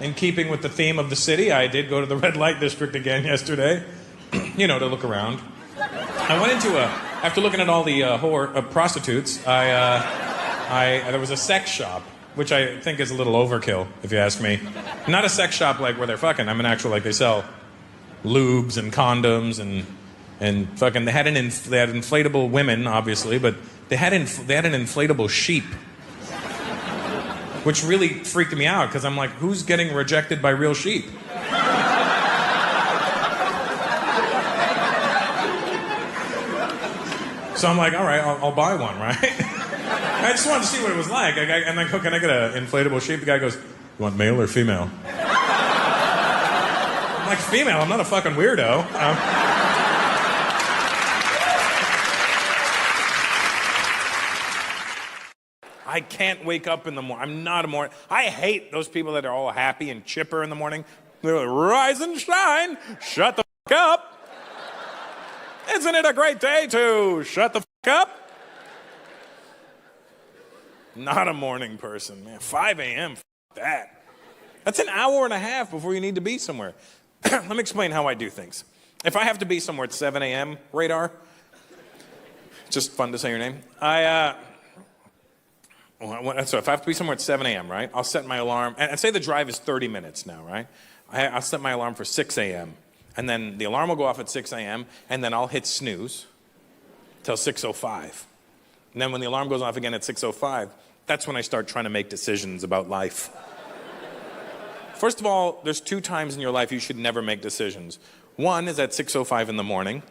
In keeping with the theme of the city, I did go to the red light district again yesterday, to look around. I went into after looking at all the prostitutes, there was a sex shop, which I think is a little overkill, if you ask me. Not a sex shop like where they're fucking. I'm an actual, like, they sell lubes and condoms and fucking. They had inflatable women, obviously, but they had an inflatable sheep, which really freaked me out because I'm like, who's getting rejected by real sheep? So I'm like, all right, I'll buy one, right? I just wanted to see what it was like. And I go, can I get an inflatable sheep? The guy goes, you want male or female? I'm like, female? I'm not a fucking weirdo. I can't wake up in the morning. I'm not a morning. I hate those people that are all happy and chipper in the morning. They're like, rise and shine. Shut the fuck up. Isn't it a great day to shut the fuck up? Not a morning person, man. 5 a.m., fuck that. That's an hour and a half before you need to be somewhere. Let me explain how I do things. If I have to be somewhere at 7 a.m., Radar, just fun to say your name. So if I have to be somewhere at 7 a.m., right, I'll set my alarm. And say the drive is 30 minutes now, right? I'll set my alarm for 6 a.m. And then the alarm will go off at 6 a.m., and then I'll hit snooze till 6:05. And then when the alarm goes off again at 6:05, that's when I start trying to make decisions about life. First of all, there's 2 times in your life you should never make decisions. One is at 6:05 in the morning,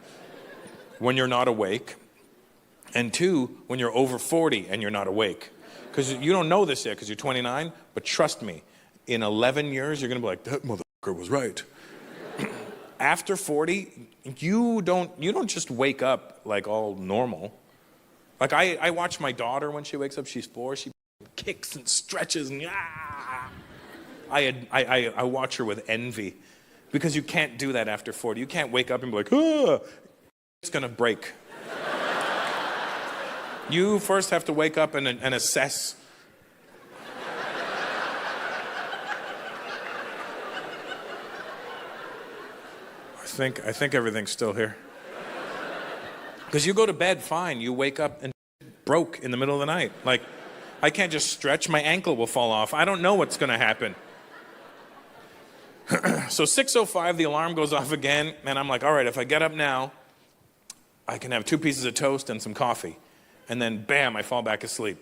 when you're not awake. And 2, when you're over 40 and you're not awake. Because you don't know this yet because you're 29, but trust me, in 11 years, you're going to be like, that motherfucker was right. After 40, you don't just wake up like all normal. Like I watch my daughter when she wakes up, she's 4, she kicks and stretches and I watch her with envy because you can't do that after 40. You can't wake up and be like, it's going to break. You first have to wake up and assess. I think everything's still here. Because you go to bed fine, you wake up and broke in the middle of the night. Like, I can't just stretch, my ankle will fall off. I don't know what's going to happen. So 6:05, the alarm goes off again, and I'm like, all right, if I get up now, I can have 2 pieces of toast and some coffee. And then, bam, I fall back asleep.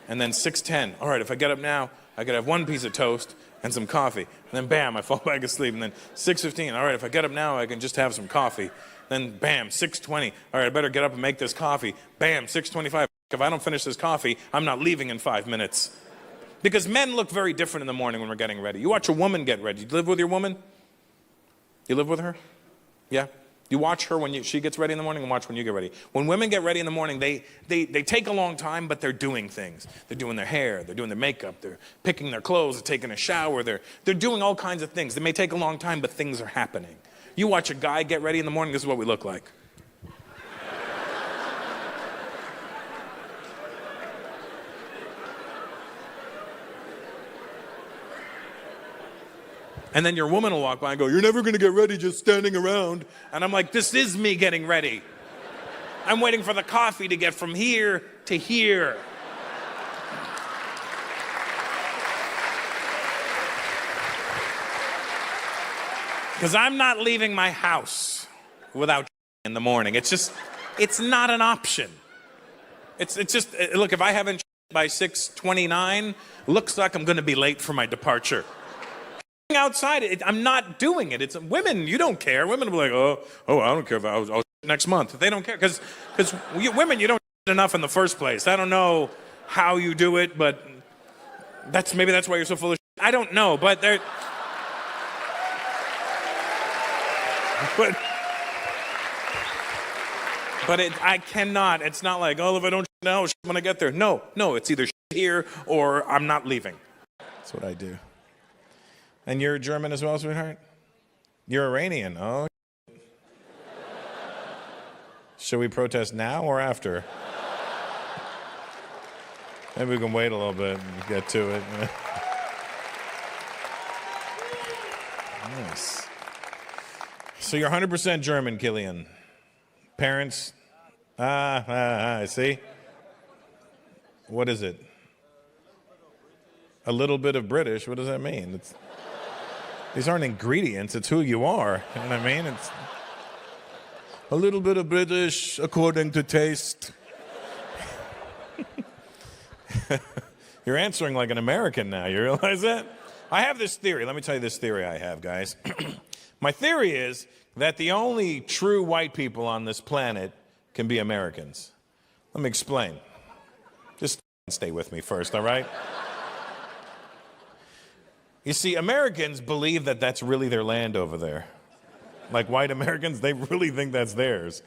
And then 6:10, all right, if I get up now, I could have 1 piece of toast and some coffee. And then, bam, I fall back asleep. And then 6:15, all right, if I get up now, I can just have some coffee. Then, bam, 6:20, all right, I better get up and make this coffee. Bam, 6:25, if I don't finish this coffee, I'm not leaving in 5 minutes. Because men look very different in the morning when we're getting ready. You watch a woman get ready. You live with your woman? You live with her? Yeah? You watch her when she gets ready in the morning and watch when you get ready. When women get ready in the morning, they take a long time, but they're doing things. They're doing their hair, they're doing their makeup, they're picking their clothes, they're taking a shower, they're doing all kinds of things. They may take a long time, but things are happening. You watch a guy get ready in the morning, this is what we look like. And then your woman will walk by and go, you're never going to get ready just standing around. And I'm like, this is me getting ready. I'm waiting for the coffee to get from here to here. Because I'm not leaving my house without in the morning. It's not an option. It's just, look, if I haven't by 6:29, looks like I'm going to be late for my departure. Outside, I'm not doing it. It's women, you don't care. Women will be like, oh, I don't care if I'll next month. They don't care because women, you don't enough in the first place. I don't know how you do it, but maybe that's why you're so full of shit. I don't know, but they're... But I cannot. It's not like, if I don't now, when I get there. No, it's either here or I'm not leaving. That's what I do. And you're German as well, sweetheart? You're Iranian. Oh. Should we protest now or after? Maybe we can wait a little bit and get to it. Nice. So you're 100% German, Killian. Parents? See? What is it? A little bit of British. What does that mean? These aren't ingredients. It's who you are. You know what I mean? It's a little bit of British according to taste. You're answering like an American now. You realize that? I have this theory. Let me tell you this theory I have, guys. My theory is that the only true white people on this planet can be Americans. Let me explain. Just stay with me first, all right? You see, Americans believe that that's really their land over there. Like white Americans, they really think that's theirs.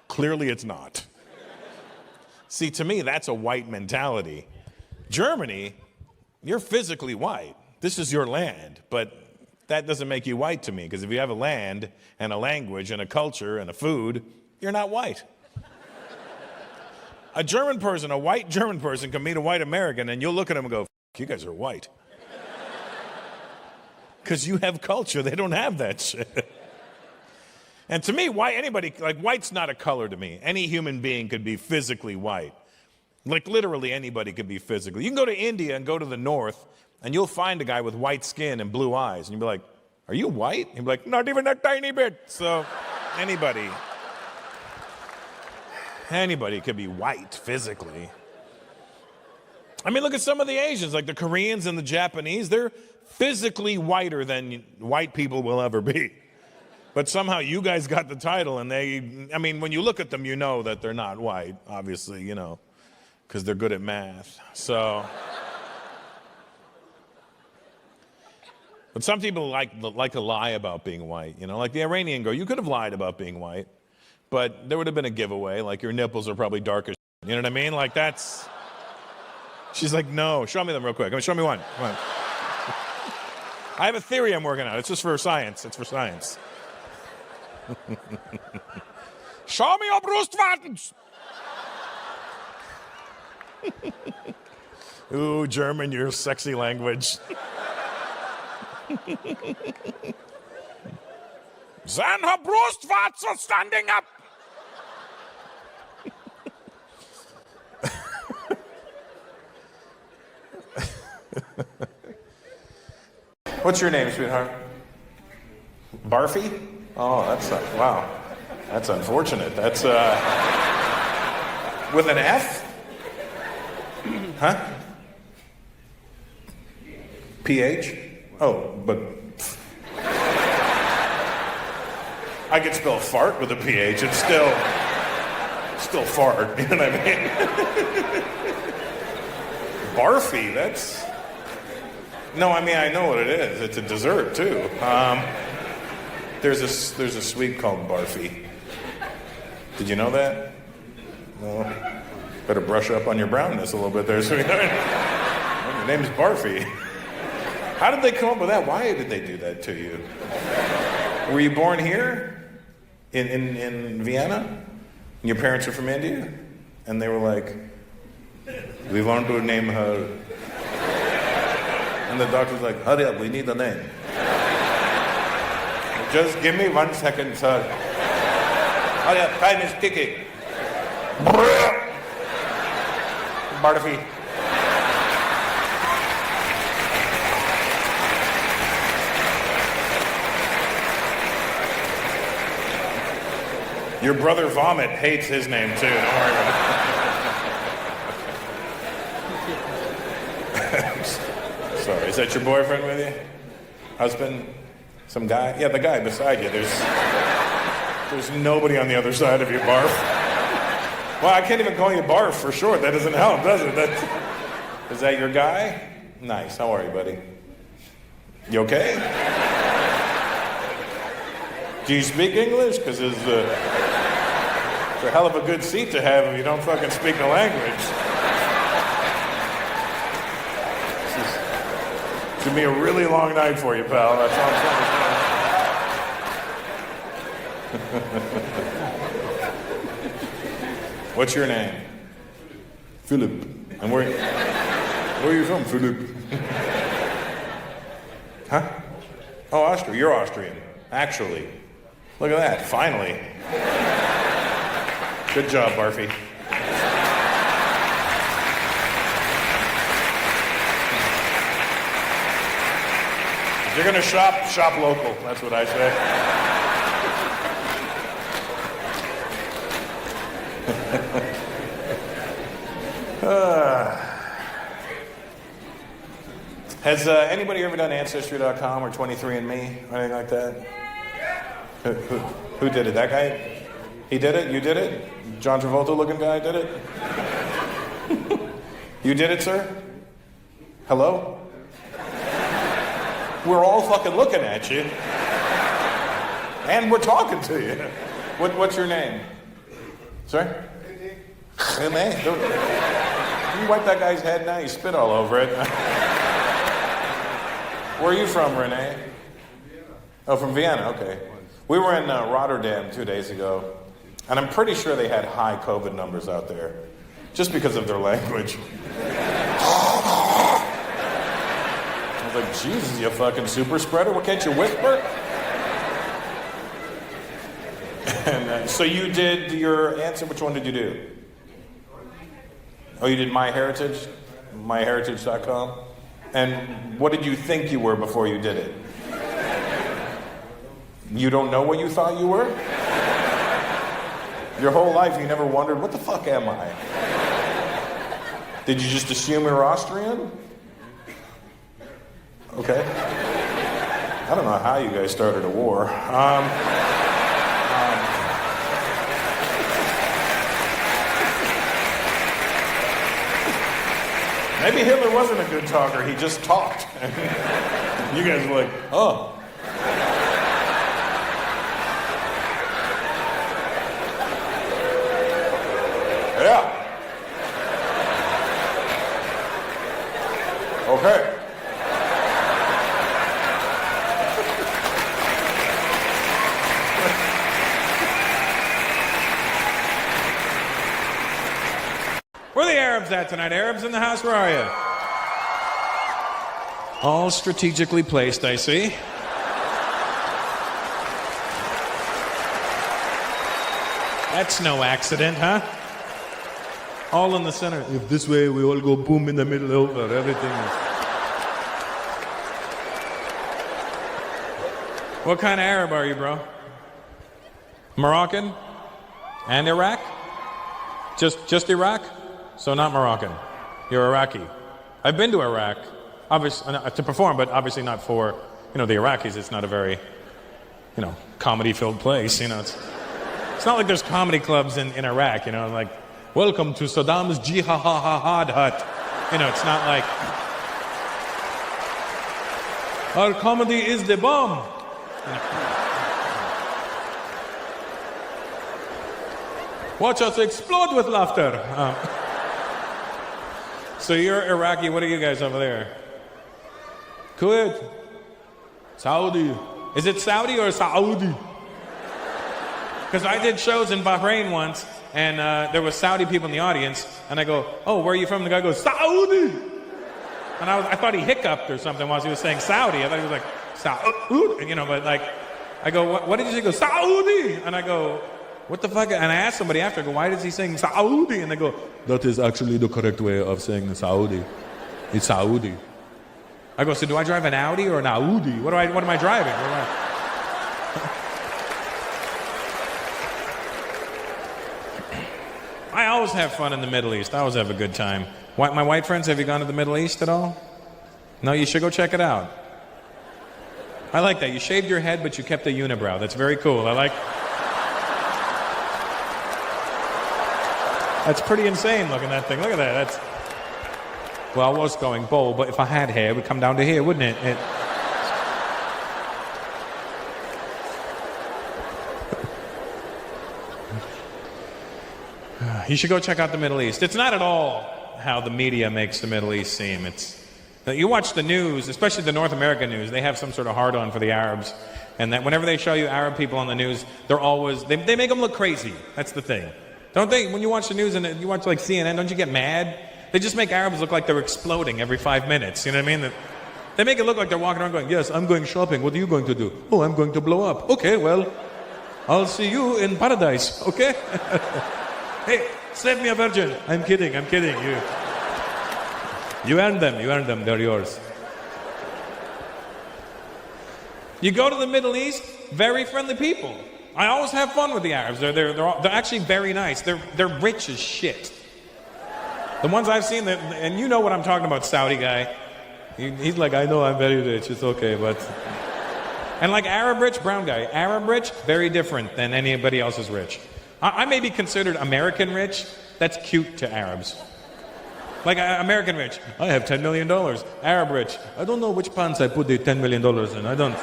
Clearly it's not. See, to me, that's a white mentality. Germany, you're physically white. This is your land, but that doesn't make you white to me, because if you have a land and a language and a culture and a food, you're not white. A German person, a white German person can meet a white American and you'll look at them and go, you guys are white. Because you have culture, they don't have that shit. And to me, white's not a color to me. Any human being could be physically white. Like literally anybody could be physically. You can go to India and go to the north and you'll find a guy with white skin and blue eyes. And you'll be like, are you white? And he'll be like, not even a tiny bit. So anybody could be white physically. I mean, look at some of the Asians, like the Koreans and the Japanese. They're physically whiter than white people will ever be. But somehow you guys got the title and when you look at them, you know that they're not white, obviously, you know, because they're good at math. So, but some people like to lie about being white, you know, like the Iranian girl. You could have lied about being white, but there would have been a giveaway, like your nipples are probably dark as shit, you know what I mean? Like that's, she's like, no, show me them real quick. I mean, show me one. Come on. I have a theory I'm working on. It's just for science. It's for science. Show me your Brustwartens. Ooh, German, your sexy language. Zijn her Brustwarzen standing up? What's your name, sweetheart? Barfy? Oh, wow. That's unfortunate. That's, with an F? Huh? PH? Oh, but I could spell fart with a PH. It's still fart. You know what I mean? Barfy, that's... No, I mean, I know what it is. It's a dessert, too. There's a sweet called Barfy. Did you know that? Well, better brush up on your brownness a little bit there, sweetheart. Well, your name's Barfy. How did they come up with that? Why did they do that to you? Were you born here? In Vienna? And your parents are from India? And they were like, we want to name her... And the doctor's like, hurry up, we need a name. Just give me 1 second, sir. Hurry up, time is ticking. Barfy. Your brother Vomit hates his name too, don't worry about it. Sorry, is that your boyfriend with you? Husband? Some guy? Yeah, the guy beside you. There's nobody on the other side of you, Barf. Well, I can't even call you Barf for short. That doesn't help, does it? Is that your guy? Nice. How are you, buddy? You okay? Do you speak English? Because it's a hell of a good seat to have if you don't fucking speak the language. It's gonna be a really long night for you, pal. That's all I'm saying. What's your name? Philip. And where are you from, Philip? Huh? Oh, Austria. You're Austrian, actually. Look at that, finally. Good job, Barfy. If you're gonna shop, shop local. That's what I say. Has anybody ever done Ancestry.com or 23andMe or anything like that? Who did it? That guy? He did it? You did it? John Travolta looking guy did it? You did it, sir? Hello? We're all fucking looking at you. And we're talking to you. What's your name? Sorry? Rene. You wipe that guy's head now, you spit all over it. Where are you from, Rene? Oh, from Vienna, okay. We were in Rotterdam 2 days ago, and I'm pretty sure they had high COVID numbers out there, just because of their language. I was like, Jesus, you fucking super spreader, what, can't you whisper? And so you did your answer, which one did you do? Oh, you did MyHeritage? MyHeritage.com? And what did you think you were before you did it? You don't know what you thought you were? Your whole life you never wondered, what the fuck am I? Did you just assume you were Austrian? Okay. I don't know how you guys started a war. Maybe Hitler wasn't a good talker, he just talked. You guys were like, oh. Yeah. Okay. Where are the Arabs at tonight? Arabs in the house, where are you? All strategically placed, I see. That's no accident, huh? All in the center. If this way we all go boom in the middle over, everything is... What kind of Arab are you, bro? Moroccan? And Iraq? Just Iraq? So not Moroccan. You're Iraqi. I've been to Iraq, obviously to perform, but obviously not for, the Iraqis. It's not a very, comedy-filled place. It's not like there's comedy clubs in Iraq. Like, welcome to Saddam's jihad hut. It's not like our comedy is the bomb. Watch us explode with laughter. So you're Iraqi. What are you guys over there? Kuwait. Saudi. Is it Saudi or Saudi? Because I did shows in Bahrain once, and there was Saudi people in the audience, and I go, oh, where are you from? And the guy goes, Saudi. And I thought he hiccuped or something while he was saying Saudi. I thought he was like, Saudi, but like, I go, what did you say? He goes, Saudi. And I go, what the fuck? And I asked somebody after, I go, why does he sing Saudi? And they go, that is actually the correct way of saying the Saudi. It's Saudi. I go, so do I drive an Audi or an Audi? What am I driving? I always have fun in the Middle East. I always have a good time. My white friends, have you gone to the Middle East at all? No, you should go check it out. I like that. You shaved your head, but you kept a unibrow. That's very cool. That's pretty insane looking, that thing. Look at that. Well, I was going bald, but if I had hair, it would come down to here, wouldn't it? You should go check out the Middle East. It's not at all how the media makes the Middle East seem. You watch the news, especially the North American news, they have some sort of hard-on for the Arabs. And that whenever they show you Arab people on the news, they make them look crazy. That's the thing. Don't they? When you watch the news and you watch like CNN, don't you get mad? They just make Arabs look like they're exploding every 5 minutes. You know what I mean? They make it look like they're walking around going, yes, I'm going shopping. What are you going to do? Oh, I'm going to blow up. Okay, well, I'll see you in paradise, okay? Hey, save me a virgin. I'm kidding. You earned them, they're yours. You go to the Middle East, very friendly people. I always have fun with the Arabs. They're actually very nice. They're rich as shit. The ones I've seen, and you know what I'm talking about, Saudi guy. He's like, I know I'm very rich, it's okay, but... And like Arab rich, brown guy. Arab rich, very different than anybody else's rich. I may be considered American rich. That's cute to Arabs. Like American rich, I have $10 million. Arab rich, I don't know which pants I put the $10 million in. I don't...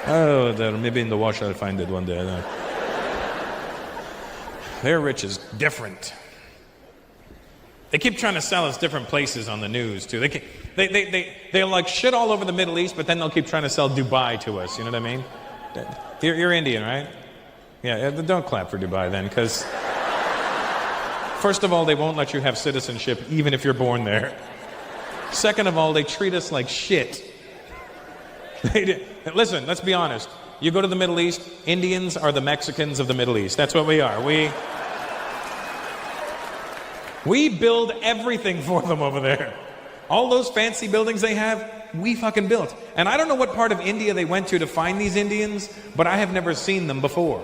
Oh, there, maybe in the wash I'll find it one day. Their rich is different. They keep trying to sell us different places on the news, too. They'll like shit all over the Middle East, but then they'll keep trying to sell Dubai to us. You know what I mean? You're Indian, right? Yeah, don't clap for Dubai then, because... First of all, they won't let you have citizenship, even if you're born there. Second of all, they treat us like shit. Listen, let's be honest. You go to the Middle East, Indians are the Mexicans of the Middle East. That's what we are. We build everything for them over there. All those fancy buildings they have, we fucking built. And I don't know what part of India they went to find these Indians, but I have never seen them before.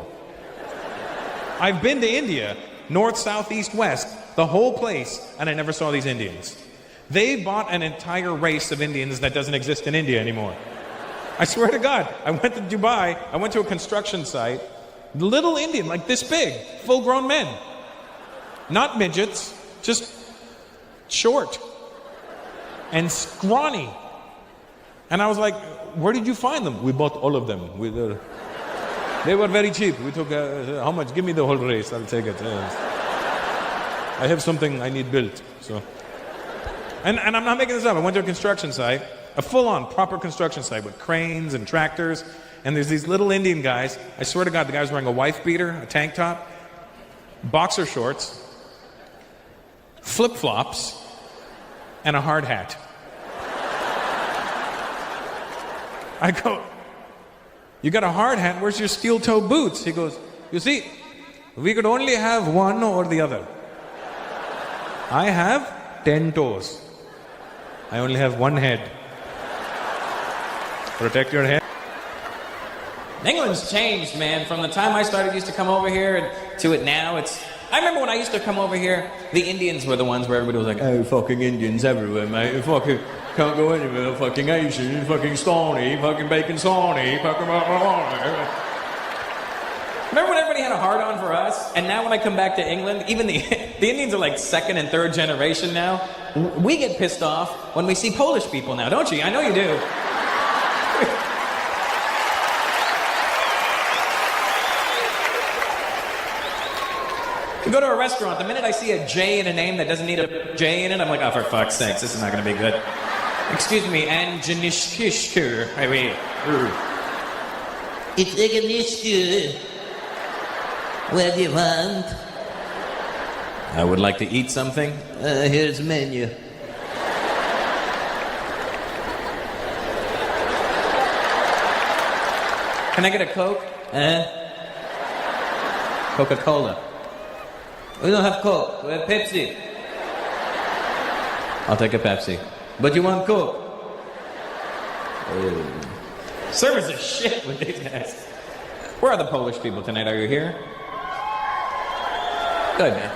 I've been to India, north, south, east, west, the whole place, and I never saw these Indians. They bought an entire race of Indians that doesn't exist in India anymore. I swear to God, I went to Dubai, I went to a construction site, little Indian, like this big, full-grown men. Not midgets, just short and scrawny. And I was like, where did you find them? We bought all of them. They were very cheap. We took, how much? Give me the whole race, I'll take it. I have something I need built, so. And I'm not making this up. I went to a construction site, a full-on proper construction site with cranes and tractors, and there's these little Indian guys. I swear to God, the guy was wearing a wife beater, a tank top, boxer shorts, flip-flops, and a hard hat. I go, you got a hard hat, where's your steel-toe boots? He goes, you see, we could only have one or the other. I have 10 toes. I only have one head. Protect your head. England's changed, man. From the time I started used to come over here to it now, I remember when I used to come over here, the Indians were the ones where everybody was like, oh, fucking Indians everywhere, mate. Fucking can't go anywhere. Fucking Asian, fucking Stony, fucking bacon Stony, fucking... Remember when everybody had a hard-on for us? And now when I come back to England, even the Indians are like second and third generation now. We get pissed off when we see Polish people now, don't you? I know you do. You go to a restaurant, the minute I see a J in a name that doesn't need a J in it, I'm like, oh, for fuck's sakes, this is not going to be good. Excuse me, and Janishkishkur. Wait. It's Eganishku. What do you want? I would like to eat something. Here's the menu. Can I get a Coke? Coca-Cola. We don't have Coke. We have Pepsi. I'll take a Pepsi. But you want Coke? Service is shit with these guys. Where are the Polish people tonight? Are you here? Good, man.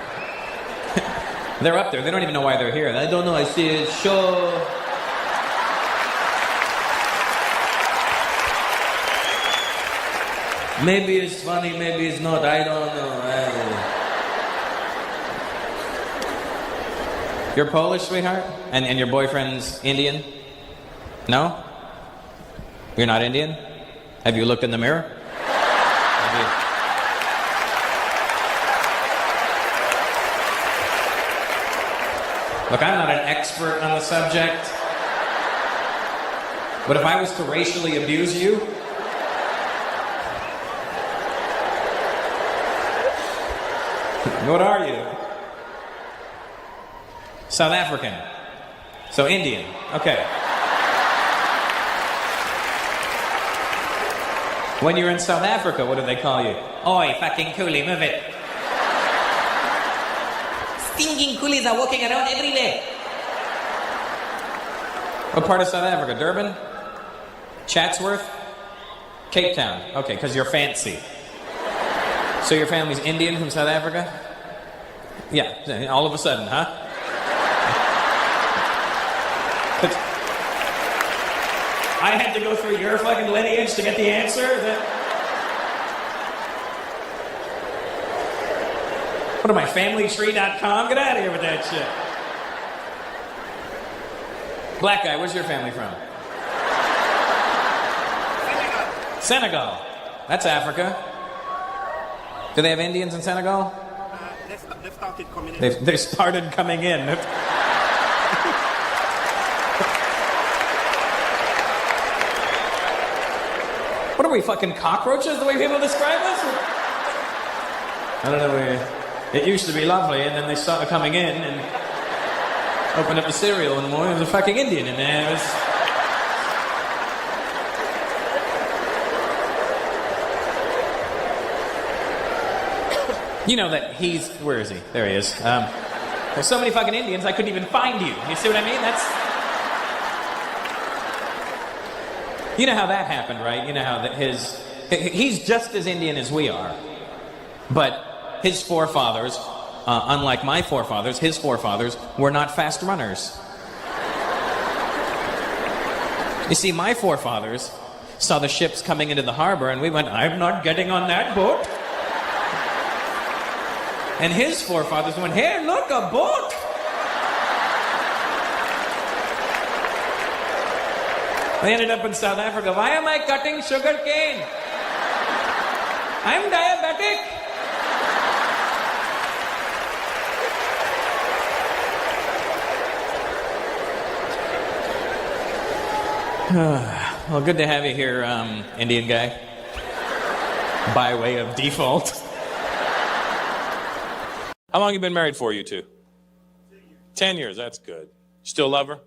They're up there. They don't even know why they're here. I don't know. I see a show. Maybe it's funny, maybe it's not. I don't know. You're Polish, sweetheart? And your boyfriend's Indian? No? You're not Indian? Have you looked in the mirror? Look, I'm not an expert on the subject, but if I was to racially abuse you, what are you? South African. So Indian. Okay. When you're in South Africa, what do they call you? Oi, fucking coolie, move it. Stinking coolies are walking around everywhere. What part of South Africa? Durban? Chatsworth? Cape Town. Okay, because you're fancy. So your family's Indian from South Africa? Yeah, all of a sudden, huh? I had to go through your fucking lineage to get the answer? What am I, familytree.com? Get out of here with that shit. Black guy, where's your family from? Senegal. That's Africa. Do they have Indians in Senegal? They've started coming in. They started coming in. What are we, fucking cockroaches, the way people describe us? I don't know. It used to be lovely, and then they started coming in and opened up the cereal in the morning. There was a fucking Indian in there. It was... You know that he's... Where is he? There he is. There's so many fucking Indians, I couldn't even find you. You see what I mean? That's... You know how that happened, right? You know how that he's just as Indian as we are. But his forefathers, unlike my forefathers, his forefathers were not fast runners. You see, my forefathers saw the ships coming into the harbor and we went, I'm not getting on that boat. And his forefathers went, hey, look, a boat. They ended up in South Africa. Why am I cutting sugar cane? I'm diabetic. Well, good to have you here, Indian guy. By way of default. How long have you been married for, you two? 10 years, that's good. Still love her?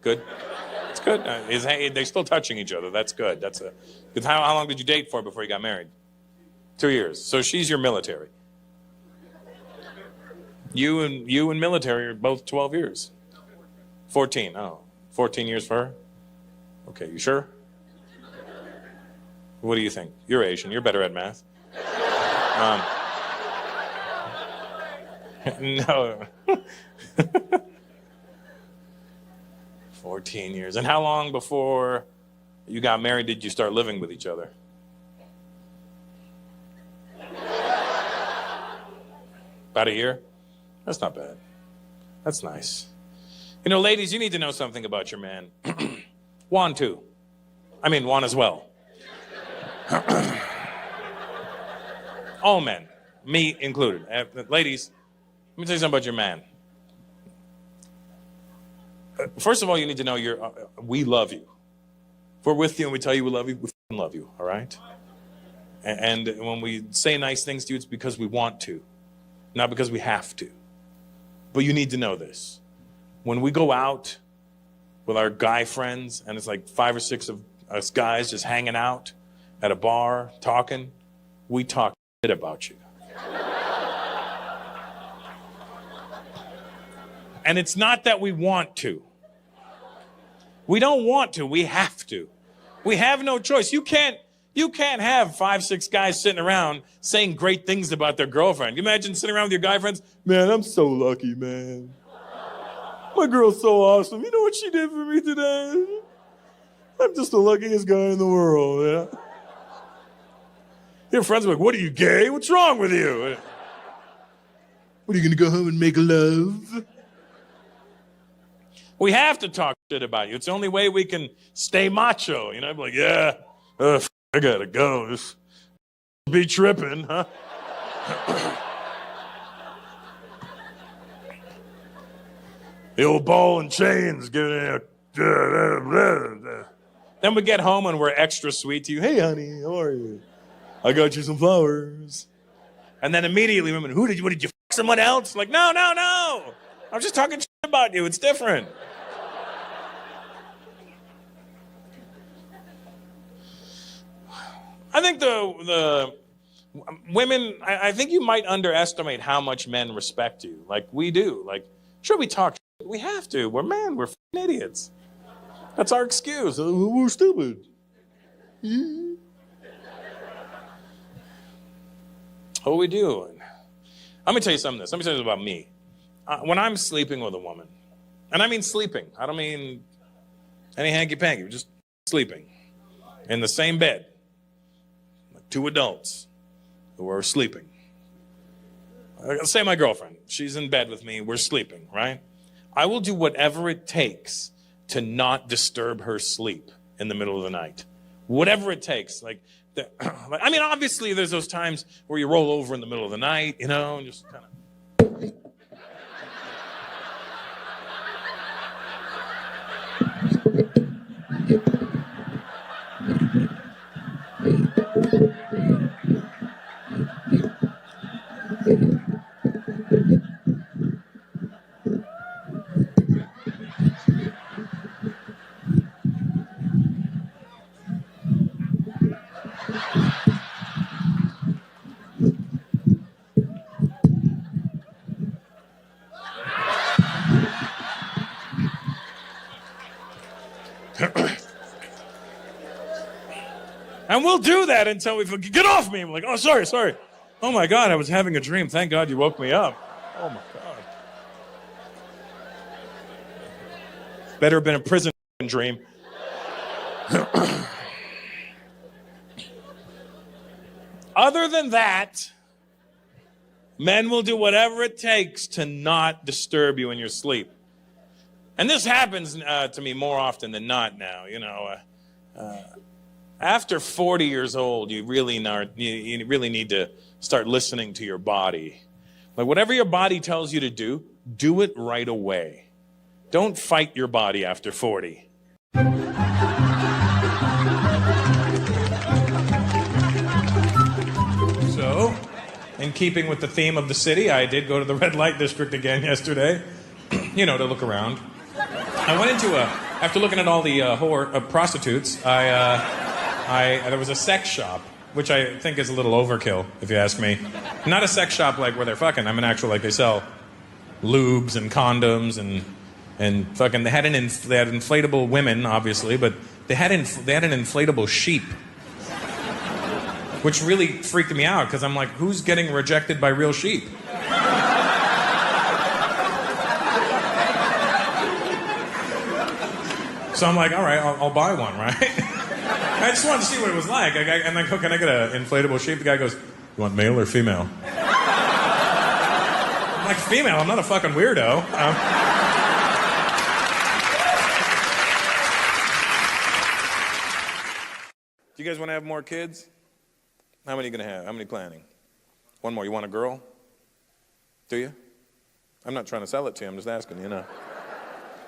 Good? It's good. They're still touching each other. That's good. That's a. How long did you date for before you got married? 2 years. So she's your military. You and military are both 12 years. 14. Oh, 14 years for her? Okay, you sure? What do you think? You're Asian. You're better at math. No. 14 years. And how long before you got married did you start living with each other? About a year? That's not bad. That's nice. You know, ladies, you need to know something about your man. Juan, too. I mean, Juan as well. All men, me included. Ladies, let me tell you something about your man. First of all, you need to know we love you. If we're with you and we tell you we love you, we love you, all right? And when we say nice things to you, it's because we want to, not because we have to. But you need to know this. When we go out with our guy friends, and it's like 5 or 6 of us guys just hanging out at a bar, talking, we talk shit about you. And it's not that we want to. We don't want to, we have to. We have no choice. You can't have 5, 6 guys sitting around saying great things about their girlfriend. You imagine sitting around with your guy friends? Man, I'm so lucky, man. My girl's so awesome. You know what she did for me today? I'm just the luckiest guy in the world, yeah? Your friends are like, what are you, gay? What's wrong with you? What, are you gonna go home and make love? We have to talk shit about you. It's the only way we can stay macho. You know, like, yeah, I gotta go. This be tripping, huh? The old ball and chains getting out. Then we get home and we're extra sweet to you. Hey, honey, how are you? I got you some flowers. And then immediately women, what did you fuck someone else? Like, no. I'm just talking shit about you. It's different. think the women, I think you might underestimate how much men respect you. Like we do. Like, sure, we talk. We have to. We're men. We're f***ing idiots. That's our excuse. We're stupid. What are we doing? Let me tell you something. Let me tell you about me. When I'm sleeping with a woman, and I mean sleeping. I don't mean any hanky-panky. We're just sleeping in the same bed. Like two adults who are sleeping. Say my girlfriend. She's in bed with me. We're sleeping, right? I will do whatever it takes to not disturb her sleep in the middle of the night. Whatever it takes. Like, I mean, obviously there's those times where you roll over in the middle of the night, you know, and just kind of. And we'll do that until we get off me. I'm like, oh, sorry. Oh my God, I was having a dream. Thank God you woke me up. Oh my God. Better have been a prison dream. Other than that, men will do whatever it takes to not disturb you in your sleep. And this happens to me more often than not now, you know. After 40 years old, you really need to start listening to your body. Like whatever your body tells you to do it right away. Don't fight your body after 40. So, in keeping with the theme of the city, I did go to the red light district again yesterday, you know, to look around. I went into after looking at all the prostitutes, there was a sex shop, which I think is a little overkill, if you ask me. Not a sex shop like where they're fucking. I mean, actual like they sell lubes and condoms and fucking. They had inflatable women, obviously, but they had an inflatable sheep, which really freaked me out because I'm like, who's getting rejected by real sheep? So I'm like, all right, I'll buy one, right? I just wanted to see what it was like. I'm like, oh, can I get an inflatable sheep? The guy goes, you want male or female? I'm like, female? I'm not a fucking weirdo. Do you guys want to have more kids? How many are you going to have? How many planning? One more. You want a girl? Do you? I'm not trying to sell it to you. I'm just asking, you know.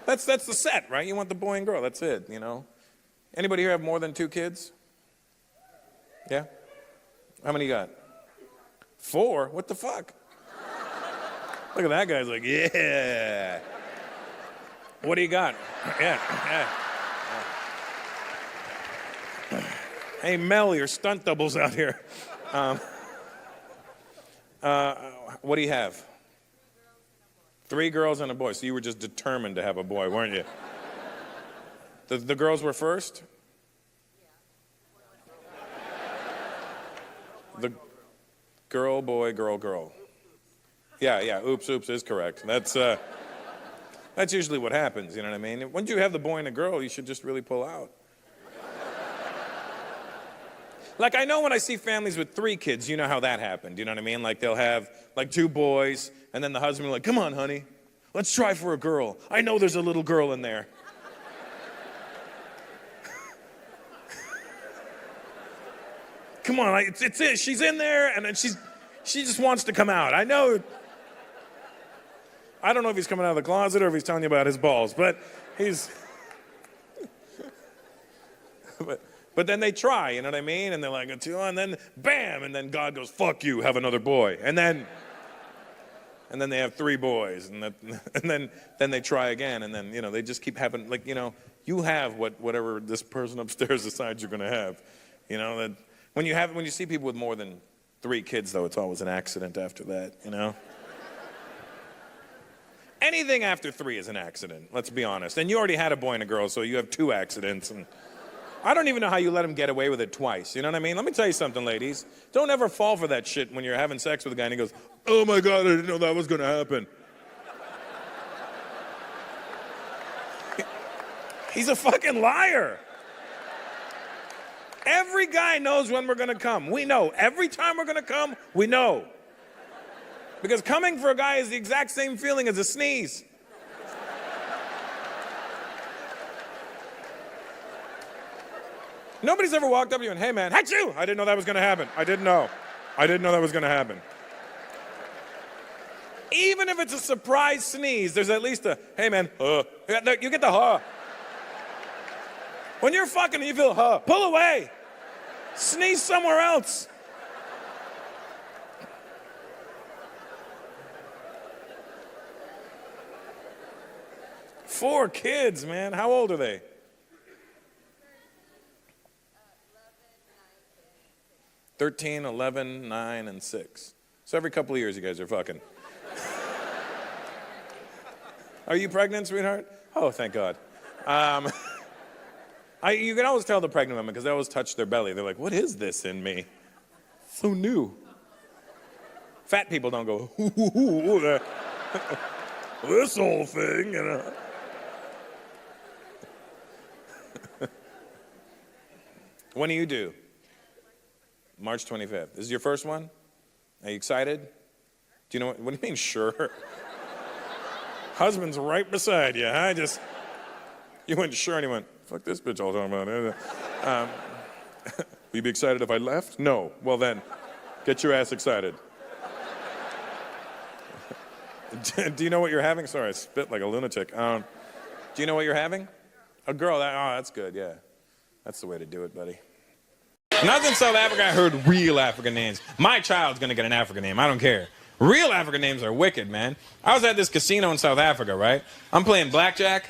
That's the set, right? You want the boy and girl. That's it, you know. Anybody here have more than 2 kids? Yeah? How many you got? 4? What the fuck? Look at that guy. He's like, yeah. What do you got? Yeah. Hey, Mel, your stunt double's out here. What do you have? 3 girls and a boy. So you were just determined to have a boy, weren't you? The girls were first? The girl, boy, girl. Yeah, oops is correct. That's usually what happens, you know what I mean? Once you have the boy and a girl, you should just really pull out. Like, I know when I see families with 3 kids, you know how that happened, you know what I mean? Like, they'll have, like, 2 boys, and then the husband will be like, come on, honey, let's try for a girl. I know there's a little girl in there. Come on, it's it. She's in there, and then she just wants to come out. I know. I don't know if he's coming out of the closet or if he's telling you about his balls, but he's. but then they try, you know what I mean? And they're like, and then bam, and then God goes, fuck you, have another boy, and then they have 3 boys, and then they try again, and then they just keep having you have whatever this person upstairs decides you're gonna have, that. When you see people with more than 3 kids, though, it's always an accident after that, you know? Anything after 3 is an accident, let's be honest. And you already had a boy and a girl, so you have 2 accidents. And I don't even know how you let him get away with it twice, you know what I mean? Let me tell you something, ladies. Don't ever fall for that shit when you're having sex with a guy and he goes, oh my God, I didn't know that was gonna happen. He's a fucking liar. Every guy knows when we're gonna come. We know. Every time we're gonna come, we know. Because coming for a guy is the exact same feeling as a sneeze. Nobody's ever walked up to you and, hey man, achoo! I didn't know that was gonna happen. I didn't know that was gonna happen. Even if it's a surprise sneeze, there's at least a, hey man, you get the huh. When you're fucking and you feel huh, pull away. Sneeze somewhere else. Four kids, man. How old are they? 13, 11, 9, and 6. So every couple of years you guys are fucking. Are you pregnant, sweetheart? Oh, thank God. You can always tell the pregnant women because they always touch their belly. They're like, what is this in me? So new. Fat people don't go, ooh, this whole thing, you know. When do you do? March 25th. This is your first one? Are you excited? Do you know what do you mean, sure? Husband's right beside you, huh? You went sure and he went, fuck this bitch all the time about it. Will you be excited if I left? No. Well then, get your ass excited. Do you know what you're having? Sorry, I spit like a lunatic. Do you know what you're having? A girl. That's good, yeah. That's the way to do it, buddy. When I was in South Africa, I heard real African names. My child's gonna get an African name. I don't care. Real African names are wicked, man. I was at this casino in South Africa, right? I'm playing blackjack.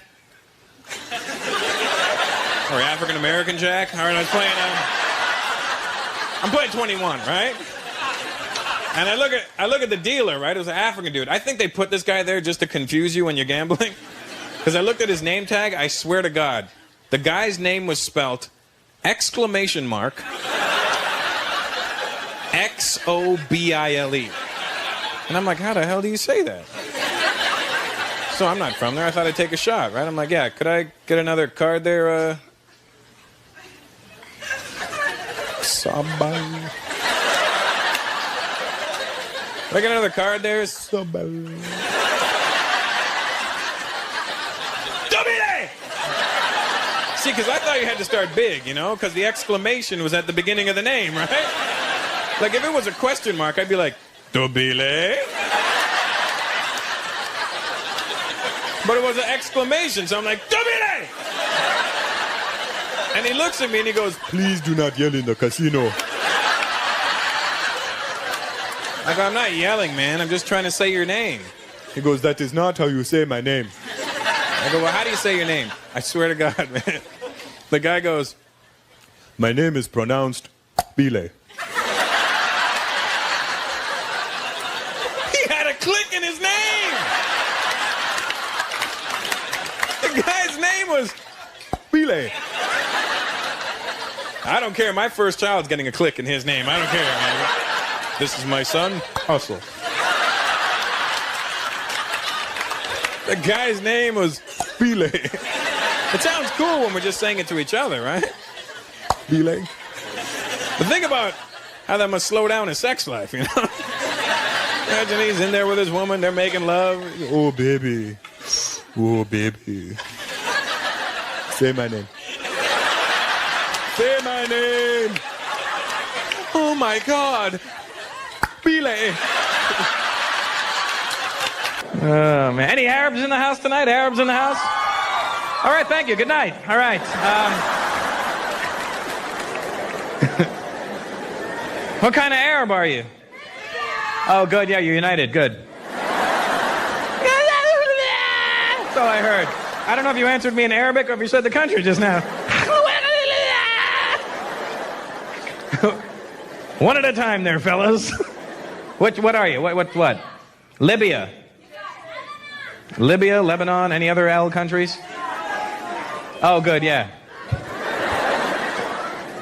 Or African American Jack. All right, I'm playing 21, right? And I look at the dealer, right? It was an African dude. I think they put this guy there just to confuse you when you're gambling. Because I looked at his name tag, I swear to God, the guy's name was spelt XOBILE. And I'm like, how the hell do you say that? So I'm not from there. I thought I'd take a shot, right? I'm like, yeah, could I get another card there? Sabay. Could I get another card there? Sabay. See, because I thought you had to start big, you know, because the exclamation was at the beginning of the name, right? Like, if it was a question mark, I'd be like, Dobile? But it was an exclamation, so I'm like, Dobile! And he looks at me and he goes, please do not yell in the casino. I go, I'm not yelling, man. I'm just trying to say your name. He goes, that is not how you say my name. I go, well, how do you say your name? I swear to God, man. The guy goes, my name is pronounced Bile. He had a click in his name. The guy's name was Bile. I don't care. My first child's getting a click in his name. I don't care, man. This is my son, Hustle. The guy's name was Bile. It sounds cool when we're just saying it to each other, right? Bile. But think about how that must slow down his sex life, you know? Imagine he's in there with his woman, they're making love. Oh, baby. Oh, baby. Say my name. Say my name. Oh, my God. Bile. Oh, man. Any Arabs in the house tonight? Arabs in the house? All right, thank you. Good night. All right. What kind of Arab are you? Oh, good. Yeah, you're United. Good. That's all I heard. I don't know if you answered me in Arabic or if you said the country just now. One at a time there, fellas. What are you? What? Libya. Libya, Lebanon, any other L countries? Oh, good, yeah.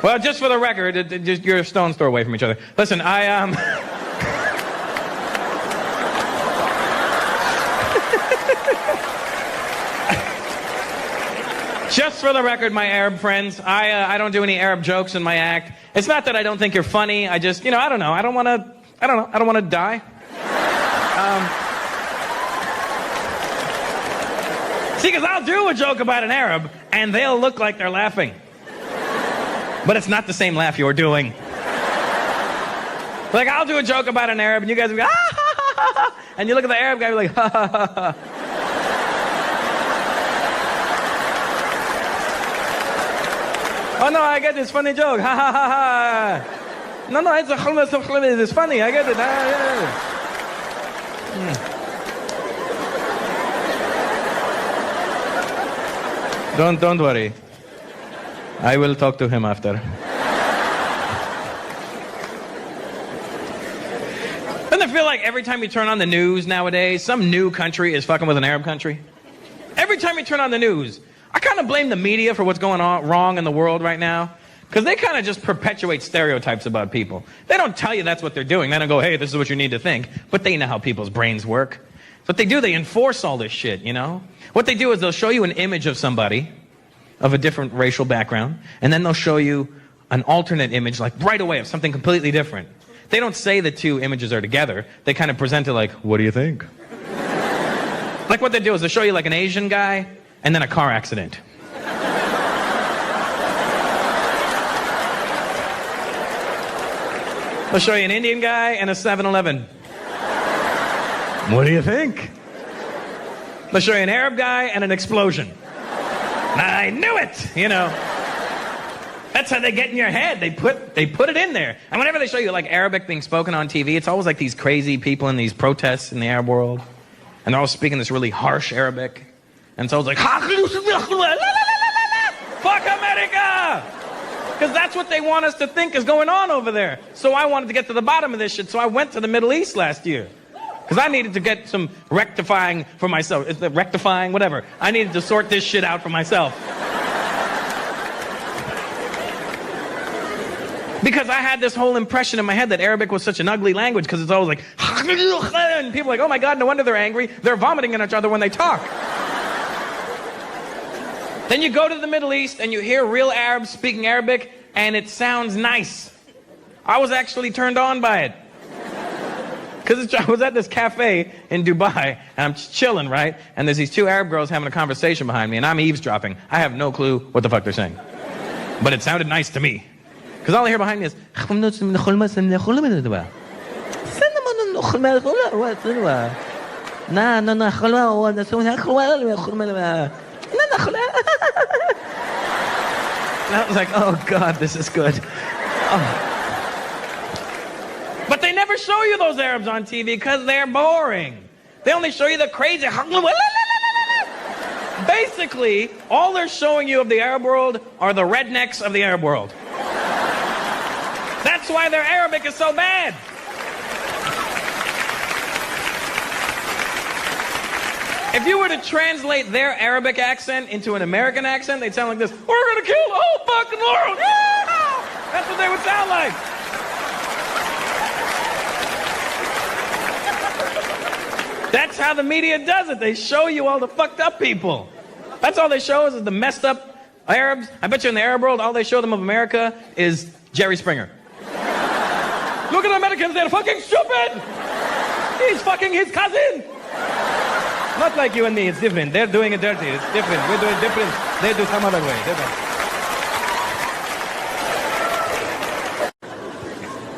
Well, just for the record, you're a stone's throw away from each other. Listen, just for the record, my Arab friends, I don't do any Arab jokes in my act. It's not that I don't think you're funny. I just, I don't know. I don't want to die. See, because I'll do a joke about an Arab, and they'll look like they're laughing. But it's not the same laugh you're doing. Like, I'll do a joke about an Arab, and you guys will go, ah, ha, ha, ha, ha. And you look at the Arab guy, you're like, ha, ha, ha, ha. Oh, no, I get this funny joke. Ha, ha, ha, ha. No, it's funny. I get it. Don't worry. I will talk to him after. Doesn't it feel like every time you turn on the news nowadays, some new country is fucking with an Arab country? Every time you turn on the news, I kind of blame the media for what's going on wrong in the world right now. Because they kind of just perpetuate stereotypes about people. They don't tell you that's what they're doing. They don't go, hey, this is what you need to think. But they know how people's brains work. What they do, they enforce all this shit, What they do is they'll show you an image of somebody of a different racial background, and then they'll show you an alternate image, like right away, of something completely different. They don't say the two images are together. They kind of present it like, what do you think? Like what they do is they'll show you like an Asian guy and then a car accident. They'll show you an Indian guy and a 7-Eleven. What do you think? They'll show you an Arab guy and an explosion. I knew it, That's how they get in your head. They put it in there. And whenever they show you like Arabic being spoken on TV, it's always like these crazy people in these protests in the Arab world. And they're all speaking this really harsh Arabic. And so it's like, fuck America! Because that's what they want us to think is going on over there. So I wanted to get to the bottom of this shit, so I went to the Middle East last year. Because I needed to get some rectifying for myself. Is it rectifying? Whatever. I needed to sort this shit out for myself. Because I had this whole impression in my head that Arabic was such an ugly language because it's always like, and people are like, oh my God, no wonder they're angry. They're vomiting on each other when they talk. Then you go to the Middle East and you hear real Arabs speaking Arabic and it sounds nice. I was actually turned on by it. Because I was at this cafe in Dubai, and I'm chilling, right? And there's these two Arab girls having a conversation behind me, and I'm eavesdropping. I have no clue what the fuck they're saying. But it sounded nice to me. Because all I hear behind me is... And I was like, oh God, this is good. Oh. But they never show you those Arabs on TV because they're boring. They only show you the crazy... Basically, all they're showing you of the Arab world are the rednecks of the Arab world. That's why their Arabic is so bad. If you were to translate their Arabic accent into an American accent, they'd sound like this. We're gonna kill the whole fucking world! Yeah! That's what they would sound like. That's how the media does it. They show you all the fucked up people. That's all they show us is the messed up Arabs. I bet you in the Arab world, all they show them of America is Jerry Springer. Look at the Americans, they're fucking stupid! He's fucking his cousin! Not like you and me, it's different. They're doing it dirty, it's different. We're doing it different. They do some other way.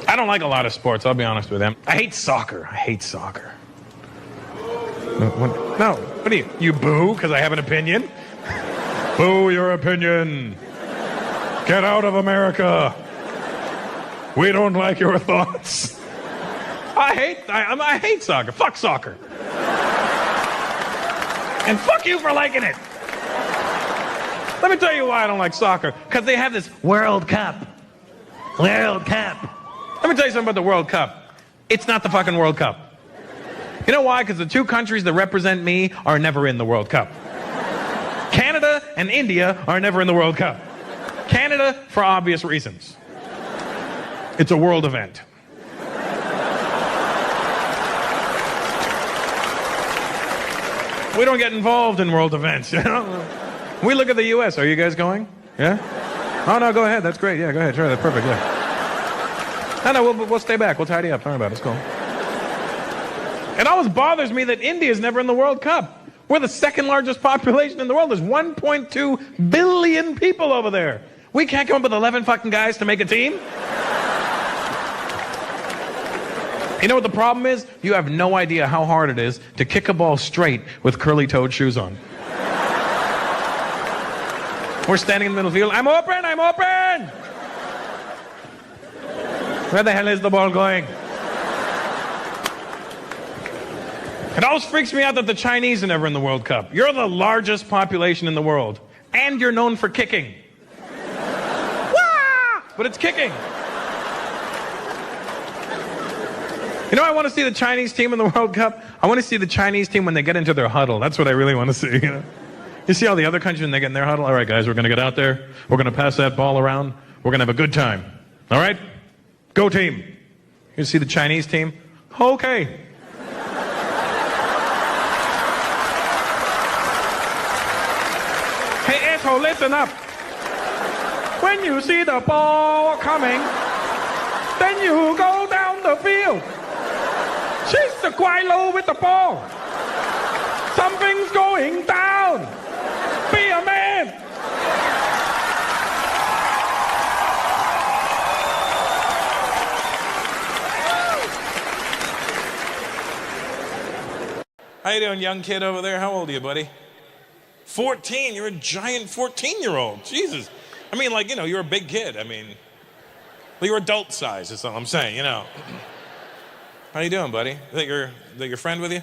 I don't like a lot of sports, I'll be honest with them. I hate soccer. No, what do you boo because I have an opinion? Boo your opinion. Get out of America. We don't like your thoughts. I hate soccer. Fuck soccer. And fuck you for liking it. Let me tell you why I don't like soccer. Because they have this World Cup. Let me tell you something about the World Cup. It's not the fucking World Cup. You know why? Because the two countries that represent me are never in the World Cup. Canada and India are never in the World Cup. Canada, for obvious reasons. It's a world event. We don't get involved in world events, you know? We look at the U.S. Are you guys going? Yeah? Oh, no, go ahead. That's great. Yeah, go ahead. Sure, that's perfect, yeah. No, we'll stay back. We'll tidy up. Don't worry about it. It's cool. It always bothers me that India is never in the World Cup. We're the second largest population in the world. There's 1.2 billion people over there. We can't come up with 11 fucking guys to make a team? You know what the problem is? You have no idea how hard it is to kick a ball straight with curly-toed shoes on. We're standing in the middle of the field. I'm open! I'm open! Where the hell is the ball going? It always freaks me out that the Chinese are never in the World Cup. You're the largest population in the world. And you're known for kicking. Wah! But it's kicking. You know, I want to see the Chinese team in the World Cup. I want to see the Chinese team when they get into their huddle. That's what I really want to see. You know? You see all the other countries when they get in their huddle? All right, guys, we're going to get out there. We're going to pass that ball around. We're going to have a good time. All right? Go team. You see the Chinese team? Okay. Hey, asshole, listen up. When you see the ball coming, then you go down the field. She's the quite low with the ball. Something's going down. Be a man. How you doing, young kid over there? How old are you, buddy? 14. You're a giant 14-year-old. Jesus. I mean, like, you know, you're a big kid. I mean, well, you're adult size is all I'm saying, you know. How you doing, buddy? Is that your friend with you?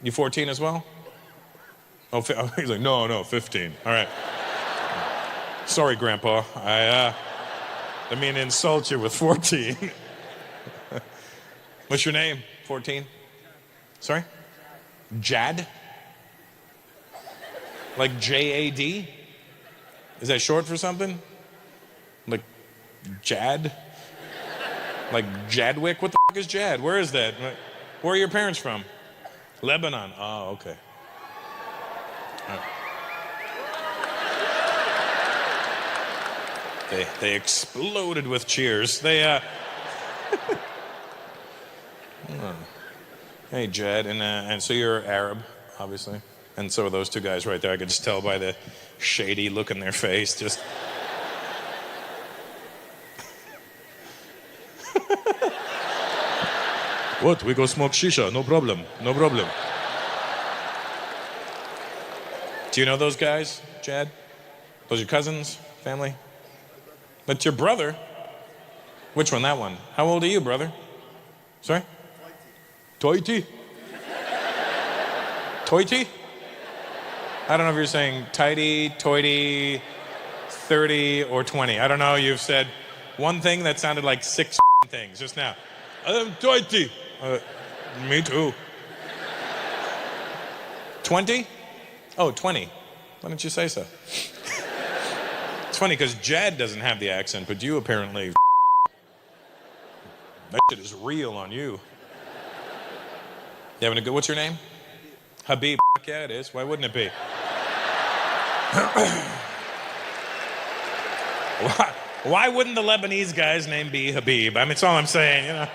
You 14 as well? Oh, he's like, no, 15. All right. Sorry, Grandpa. I mean to insult you with 14. What's your name? 14? Sorry? Jad? Like J-A-D? Is that short for something? Like Jad? Like Jadwick? What the fuck is Jad? Where is that? Where are your parents from? Lebanon. Oh, okay. They exploded with cheers. They Hey, Jad, and so you're Arab, obviously, and so are those two guys right there. I could just tell by the shady look in their face. Just. What? We go smoke shisha? No problem. No problem. Do you know those guys, Chad? Those your cousins, family? That's your brother? Which one? That one. How old are you, brother? Sorry? Toity. Toity? I don't know if you're saying tighty, toity, 30, or 20. I don't know. You've said one thing that sounded like 6 things just now. I'm toity. Me too. 20? Oh, 20. Why didn't you say so? It's funny because Jad doesn't have the accent, but you apparently that shit is real on you. You having a good, what's your name? Habib. Yeah, it is. Why wouldn't it be? Why wouldn't the Lebanese guy's name be Habib? I mean, it's all I'm saying, you know.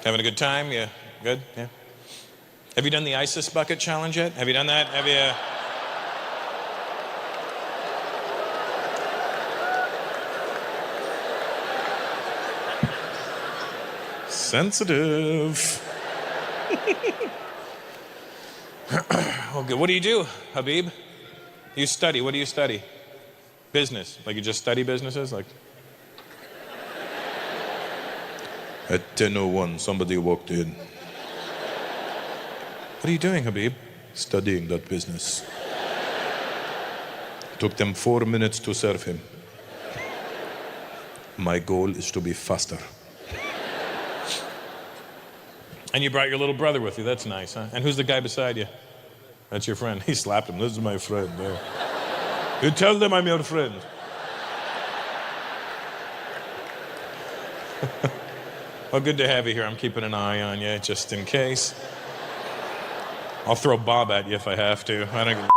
Having a good time? Yeah. Good? Yeah. Have you done the ISIS bucket challenge yet? Have you done that? Have you? Sensitive. Okay, what do you do, Habib? You study. What do you study? Business. Like you just study businesses? Like. At 10:01, somebody walked in. What are you doing, Habib? Studying that business. Took them 4 minutes to serve him. My goal is to be faster. And you brought your little brother with you. That's nice, huh? And who's the guy beside you? That's your friend. He slapped him. This is my friend. There. You tell them I'm your friend. Well, good to have you here. I'm keeping an eye on you just in case. I'll throw Bob at you if I have to. I don't.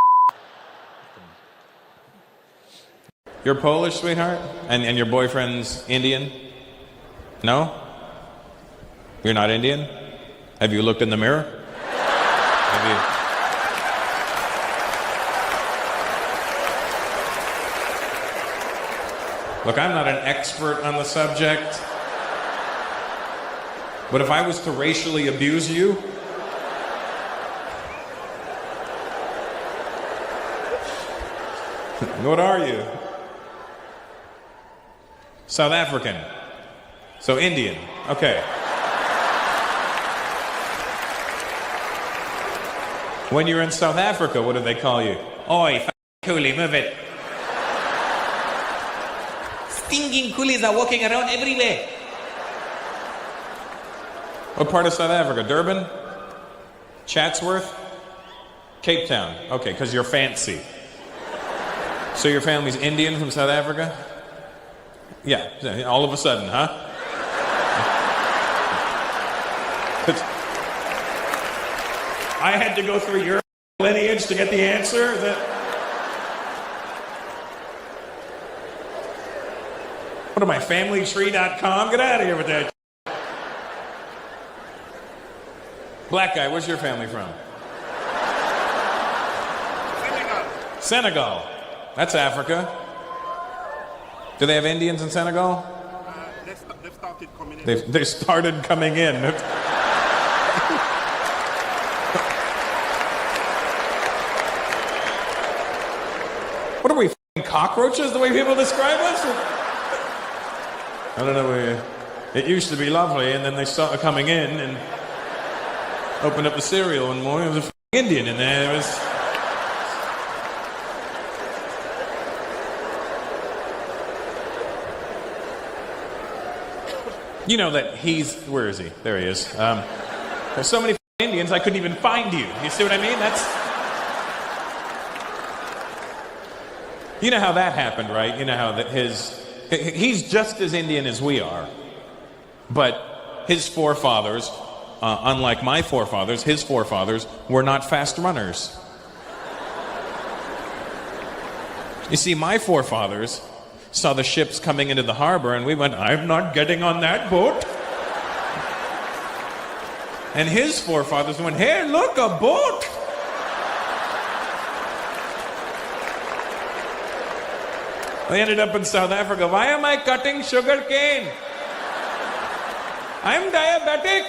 You're Polish, sweetheart? And your boyfriend's Indian? No? You're not Indian? Have you looked in the mirror? Have you? Look, I'm not an expert on the subject. But if I was to racially abuse you, what are you? South African. So Indian. Okay. When you're in South Africa, what do they call you? Oi, coolie, move it. Stinking coolies are walking around everywhere. What part of South Africa? Durban? Chatsworth? Cape Town. Okay, because you're fancy. So your family's Indian from South Africa? Yeah, all of a sudden, huh? I had to go through your lineage to get the answer? What am I, familytree.com? Get out of here with that. Black guy, where's your family from? Senegal. That's Africa. Do they have Indians in Senegal? They've started coming in. They started coming in. What are we, f***ing cockroaches, the way people describe us? I don't know. It used to be lovely, and then they started coming in and opened up the cereal one morning. There was a f***ing Indian in there. It was... You know that he's... Where is he? There he is. There's so many f***ing Indians, I couldn't even find you. You see what I mean? That's... You know how that happened, right? You know how that he's just as Indian as we are. But his forefathers, unlike my forefathers, his forefathers were not fast runners. You see, my forefathers saw the ships coming into the harbor and we went, I'm not getting on that boat. And his forefathers went, hey, look, a boat. They ended up in South Africa. Why am I cutting sugar cane? I'm diabetic.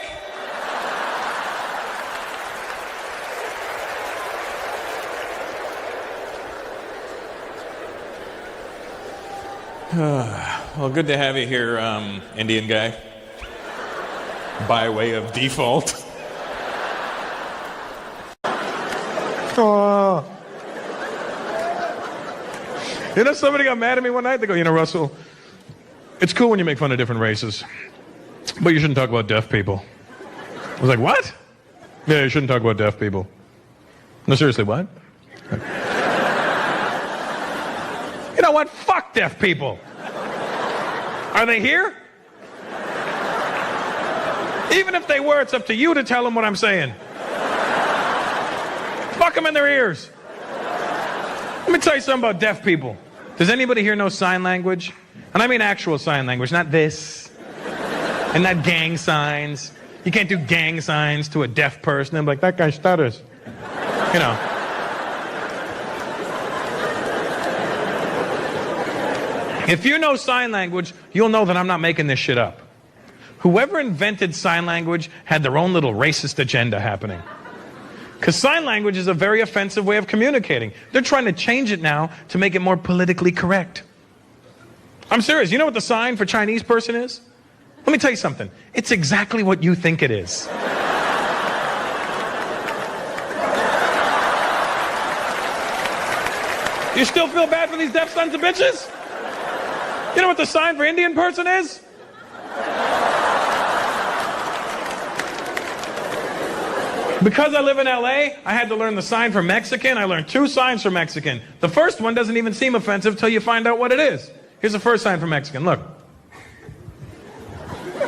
Well, good to have you here, Indian guy. By way of default. Oh. You know, somebody got mad at me one night. They go, you know, Russell, it's cool when you make fun of different races, but you shouldn't talk about deaf people. I was like, what? Yeah, you shouldn't talk about deaf people. No, seriously, what? You know what? Fuck deaf people. Are they here? Even if they were, it's up to you to tell them what I'm saying. Fuck them in their ears. Let me tell you something about deaf people. Does anybody here know sign language? And I mean actual sign language, not this. And not gang signs. You can't do gang signs to a deaf person and be like, that guy stutters. You know. If you know sign language, you'll know that I'm not making this shit up. Whoever invented sign language had their own little racist agenda happening. Because sign language is a very offensive way of communicating. They're trying to change it now to make it more politically correct. I'm serious. You know what the sign for Chinese person is? Let me tell you something. It's exactly what you think it is. You still feel bad for these deaf sons of bitches? You know what the sign for Indian person is? Because I live in LA, I had to learn the sign for Mexican. I learned 2 signs for Mexican. The first one doesn't even seem offensive till you find out what it is. Here's the first sign for Mexican. Look.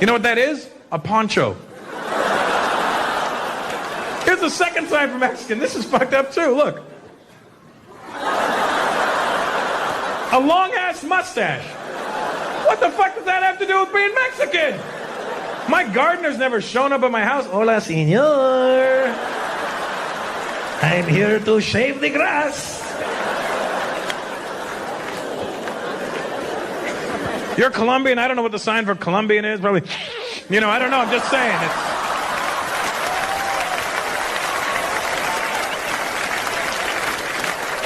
You know what that is? A poncho. Here's the second sign for Mexican. This is fucked up too. Look. A long-ass mustache. What the fuck does that have to do with being Mexican? My gardener's never shown up at my house. Hola, señor. I'm here to shave the grass. You're Colombian. I don't know what the sign for Colombian is. Probably, you know, I don't know. I'm just saying.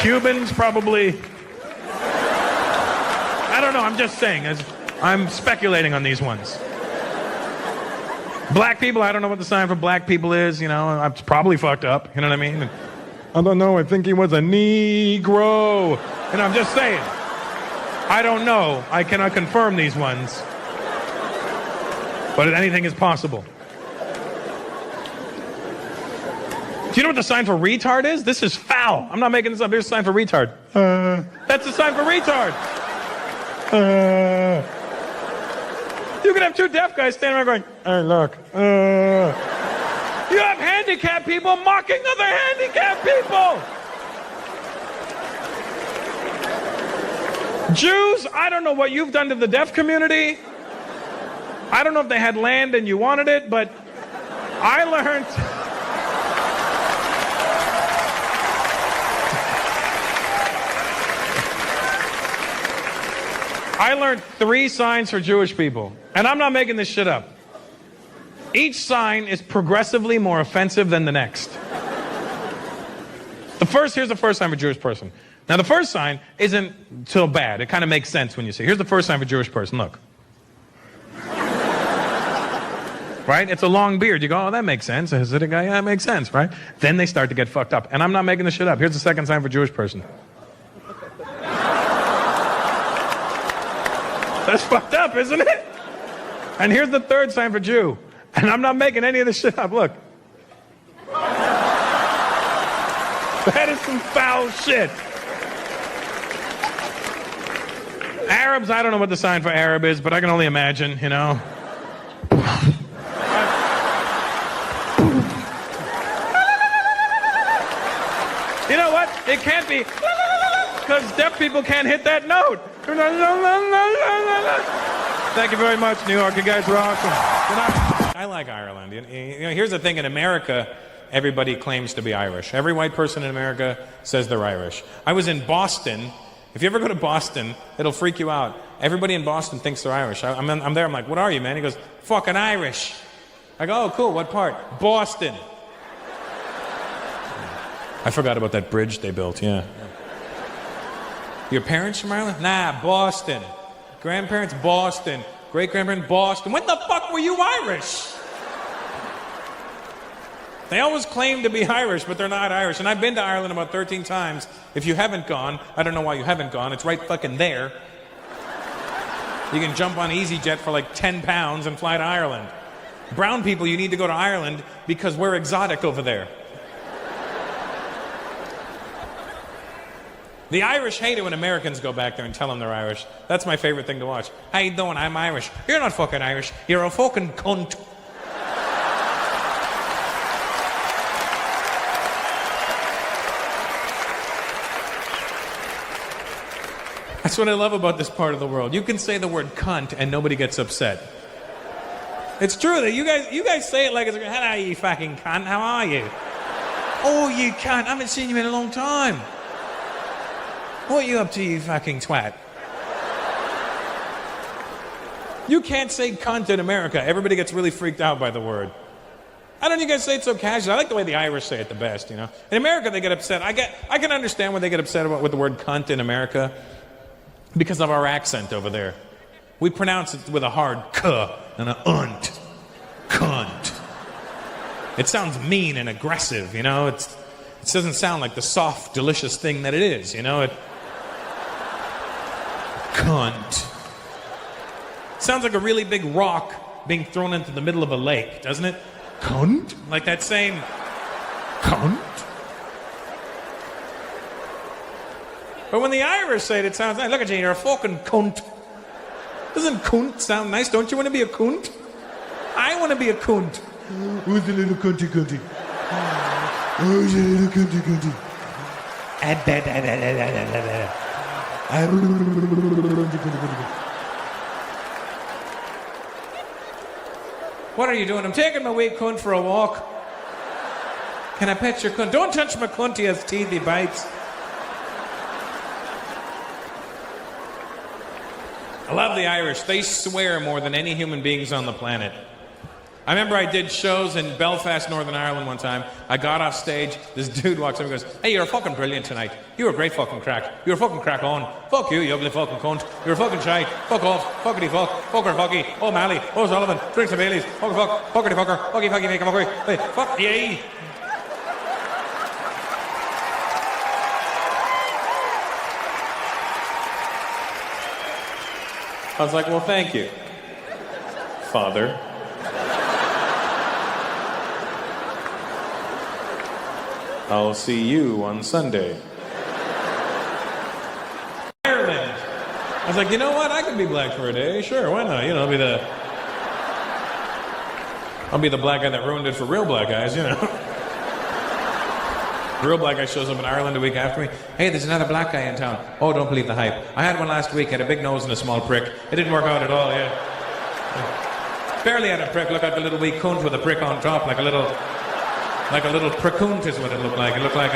Cubans probably. I don't know. I'm just saying. I'm speculating on these ones. Black people, I don't know what the sign for black people is, you know, it's probably fucked up, you know what I mean? I don't know, I think he was a Negro. And I'm just saying, I don't know, I cannot confirm these ones. But anything is possible. Do you know what the sign for retard is? This is foul. I'm not making this up, here's the sign for retard. That's the sign for retard. You can have 2 deaf guys standing around going, hey, look. You have handicapped people mocking other handicapped people. Jews, I don't know what you've done to the deaf community. I don't know if they had land and you wanted it, but I learned... I learned 3 signs for Jewish people. And I'm not making this shit up. Each sign is progressively more offensive than the next. Here's the first sign for Jewish person. Now the first sign isn't so bad. It kind of makes sense when you see it. Here's the first sign for Jewish person. Look. Right? It's a long beard. You go, oh, that makes sense. A Hasidic guy, yeah, that makes sense, right? Then they start to get fucked up. And I'm not making this shit up. Here's the second sign for Jewish person. That's fucked up, isn't it? And here's the third sign for Jew. And I'm not making any of this shit up. Look. That is some foul shit. Arabs, I don't know what the sign for Arab is, but I can only imagine, you know. You know what? It can't be, because deaf people can't hit that note. Thank you very much, New York. You guys were awesome. I like Ireland. You know, here's the thing. In America, everybody claims to be Irish. Every white person in America says they're Irish. I was in Boston. If you ever go to Boston, it'll freak you out. Everybody in Boston thinks they're Irish. I'm there. I'm like, what are you, man? He goes, fucking Irish. I go, oh, cool. What part? Boston. I forgot about that bridge they built, yeah. Your parents from Ireland? Nah, Boston. Grandparents, Boston. Great-grandparents, Boston. When the fuck were you Irish? They always claim to be Irish, but they're not Irish. And I've been to Ireland about 13 times. If you haven't gone, I don't know why you haven't gone. It's right fucking there. You can jump on EasyJet for like 10 pounds and fly to Ireland. Brown people, you need to go to Ireland because we're exotic over there. The Irish hate it when Americans go back there and tell them they're Irish. That's my favorite thing to watch. How you doing? I'm Irish. You're not fucking Irish. You're a fucking cunt. That's what I love about this part of the world. You can say the word cunt and nobody gets upset. It's true that you guys say it like it's like, hello, you fucking cunt. How are you? Oh, you cunt. I haven't seen you in a long time. What are you up to, you fucking twat? You can't say cunt in America. Everybody gets really freaked out by the word. I don't you guys say it so casual. I like the way the Irish say it the best, you know. In America, they get upset. I can understand why they get upset about with the word cunt in America because of our accent over there. We pronounce it with a hard k and a unt. Cunt. It sounds mean and aggressive, you know. It doesn't sound like the soft, delicious thing that it is, you know. Cunt. Sounds like a really big rock being thrown into the middle of a lake, doesn't it? Cunt? Like that same cunt. But when the Irish say it, it sounds nice. Look at you, you're a fucking cunt. Doesn't cunt sound nice? Don't you want to be a cunt? I want to be a cunt. Who's the little cunty cunty? Who's the little cunty cunty? What are you doing? I'm taking my wee cunt for a walk. Can I pet your cunt? Don't touch my cunt, he has teeth, he bites. I love the Irish. They swear more than any human beings on the planet. I remember I did shows in Belfast, Northern Ireland one time. I got off stage. This dude walks up and goes, "Hey, you're fucking brilliant tonight. You were a great fucking crack. You were fucking crack on. Fuck you, you ugly fucking cunt. You're a fucking shite. Fuck off. Fuckity fuck. Fucker fucky. Oh, Mally. Oh, Sullivan. Drink some Baileys. Fuck fuck. Fuckity fucker. Fucky fucky fucky fucky. Hey, fuck yay." I was like, well, thank you, Father. I'll see you on Sunday. Ireland. I was like, you know what? I could be black for a day. Sure, why not? You know, I'll be the black guy that ruined it for real black guys, you know. The real black guy shows up in Ireland a week after me. Hey, there's another black guy in town. Oh, don't believe the hype. I had one last week, had a big nose and a small prick. It didn't work out at all, yeah. Barely had a prick. Look at the little wee cunt with a prick on top, like a little prickunt is what it looked like. It looked like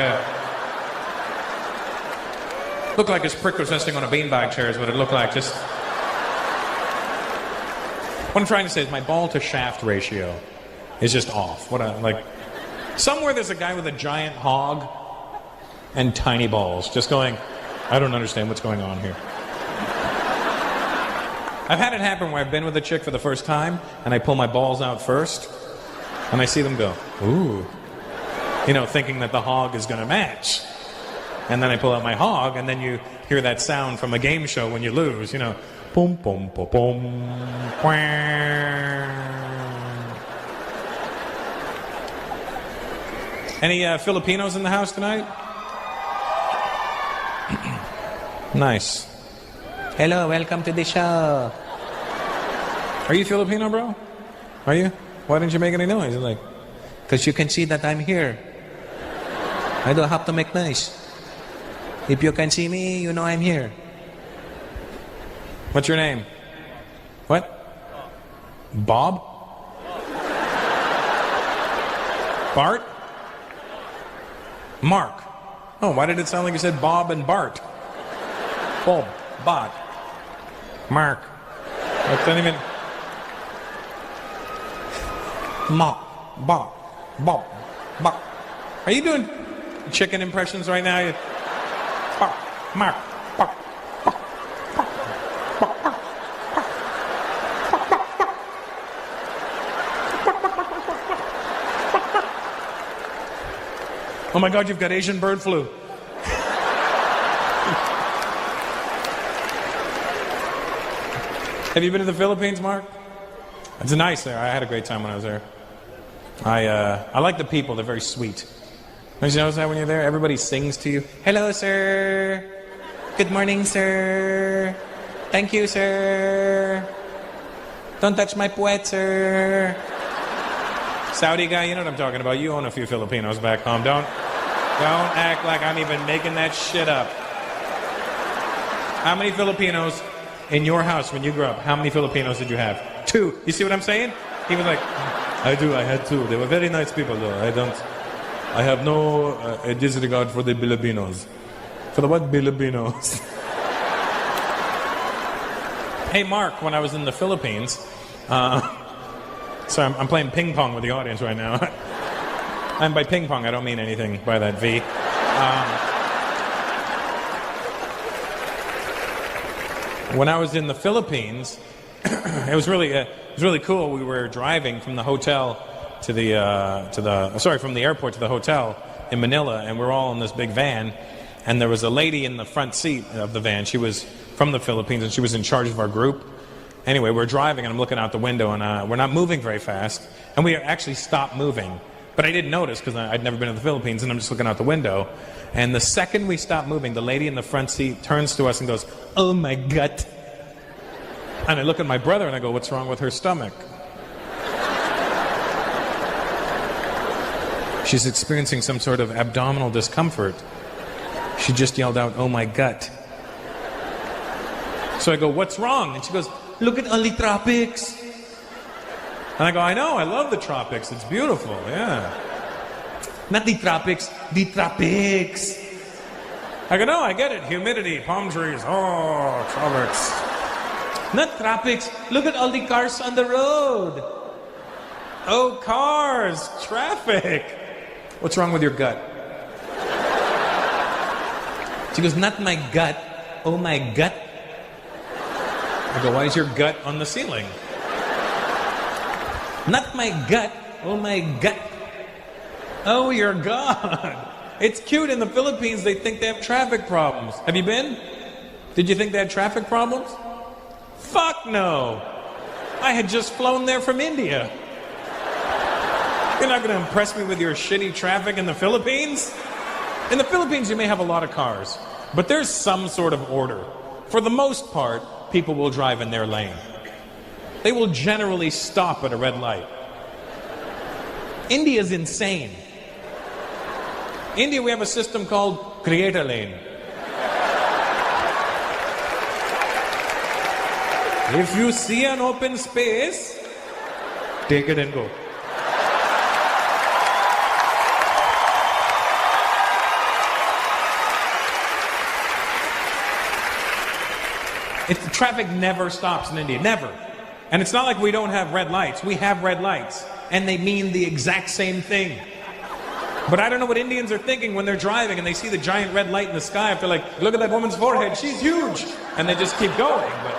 his prick was resting on a beanbag chair is what it looked like. Just what I'm trying to say is my ball to shaft ratio is just off. Somewhere there's a guy with a giant hog and tiny balls just going, I don't understand what's going on here. I've had it happen where I've been with a chick for the first time and I pull my balls out first and I see them go, ooh. You know, thinking that the hog is going to match. And then I pull out my hog and then you hear that sound from a game show when you lose, you know. Boom, boom, boom, boom. Any Filipinos in the house tonight? Nice. Hello, welcome to the show. Are you Filipino, bro? Are you? Why didn't you make any noise? Like, because you can see that I'm here. I don't have to make noise. If you can see me, you know I'm here. What's your name? What? Bob? Bart? Mark. Oh, why did it sound like you said Bob and Bart? Bob, Bart, Mark. That doesn't even... Bob, Bob, Bob, Bob. Are you doing chicken impressions right now? Bob, Mark, Bob. Oh my God, you've got Asian bird flu. Have you been to the Philippines, Mark? It's nice there. I had a great time when I was there. I like the people. They're very sweet. Don't you notice that when you're there? Everybody sings to you. Hello, sir. Good morning, sir. Thank you, sir. Don't touch my puwet, sir. Saudi guy, you know what I'm talking about. You own a few Filipinos back home. Don't act like I'm even making that shit up. How many Filipinos in your house when you grew up? How many Filipinos did you have? 2. You see what I'm saying? He was like, I had 2. They were very nice people, though. I have no disregard for the Filipinos. For the what Filipinos? Hey, Mark, when I was in the Philippines, so I'm playing ping pong with the audience right now. And by ping pong, I don't mean anything by that V. When I was in the Philippines, it was really cool. We were driving from the hotel from the airport to the hotel in Manila, and we're all in this big van, and there was a lady in the front seat of the van. She was from the Philippines, and she was in charge of our group. Anyway, we're driving, and I'm looking out the window, and we're not moving very fast, and we actually stopped moving. But I didn't notice because I'd never been to the Philippines, and I'm just looking out the window. And the second we stopped moving, the lady in the front seat turns to us and goes, "Oh my gut." And I look at my brother and I go, "What's wrong with her stomach?" She's experiencing some sort of abdominal discomfort. She just yelled out, "Oh my gut." So I go, "What's wrong?" And she goes, "Look at all the tropics." And I go, "I know, I love the tropics. It's beautiful, yeah." "Not the tropics, the tropics." I go, "No, I get it. Humidity, palm trees, oh, tropics." "Not tropics. Look at all the cars on the road." "Oh, cars, traffic." "What's wrong with your gut?" She goes, "Not my gut. Oh, my gut." I go, "Why is your gut on the ceiling?" "Not my gut. Oh, my gut." "Oh, your God." It's cute. In the Philippines, they think they have traffic problems. Have you been? Did you think they had traffic problems? Fuck no. I had just flown there from India. You're not going to impress me with your shitty traffic in the Philippines? In the Philippines, you may have a lot of cars, but there's some sort of order. For the most part, people will drive in their lane. They will generally stop at a red light. India's insane. India, we have a system called create a lane. If you see an open space, take it and go. Traffic never stops in India, never. And it's not like we don't have red lights. We have red lights, and they mean the exact same thing. But I don't know what Indians are thinking when they're driving and they see the giant red light in the sky. If they're like, "Look at that woman's forehead, she's huge," and they just keep going. But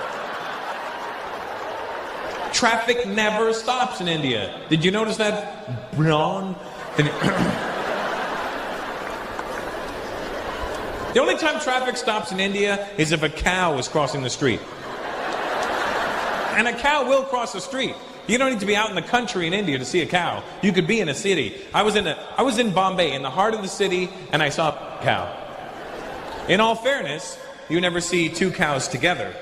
traffic never stops in India. Did you notice that? Brown. The only time traffic stops in India is if a cow is crossing the street. And a cow will cross the street. You don't need to be out in the country in India to see a cow. You could be in a city. I was in Bombay, in the heart of the city, and I saw a cow. In all fairness, you never see two cows together.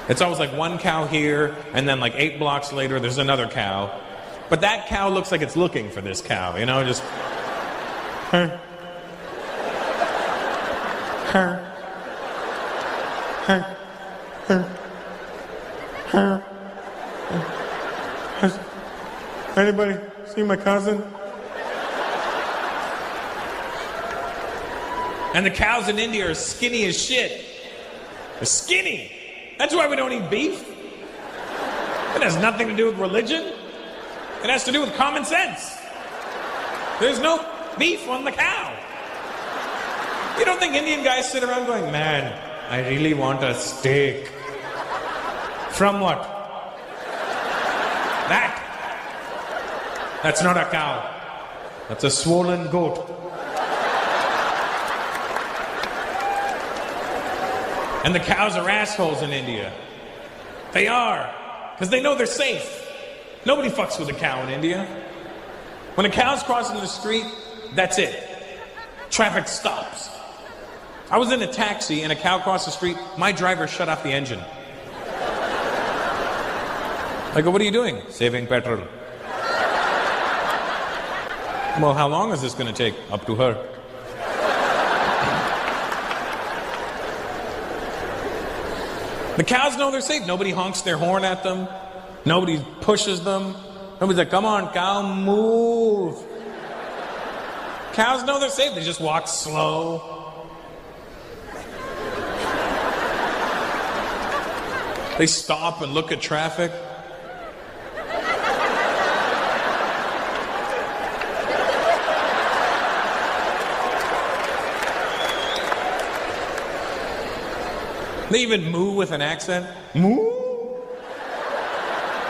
It's always like one cow here, and then like 8 blocks later, there's another cow. But that cow looks like it's looking for this cow, you know, just... Anybody see my cousin? And the cows in India are skinny as shit. They're skinny. That's why we don't eat beef. It has nothing to do with religion. It has to do with common sense. There's no beef on the cow. You don't think Indian guys sit around going, "Man, I really want a steak." From what? That. That's not a cow. That's a swollen goat. And the cows are assholes in India. They are. Because they know they're safe. Nobody fucks with a cow in India. When a cow's crossing the street, that's it. Traffic stops. I was in a taxi and a cow crossed the street. My driver shut off the engine. I go, "What are you doing?" "Saving petrol." "Well, how long is this going to take?" "Up to her." The cows know they're safe. Nobody honks their horn at them. Nobody pushes them. Nobody's like, "Come on, cow, move." Cows know they're safe. They just walk slow. They stop and look at traffic. They even moo with an accent. Moo?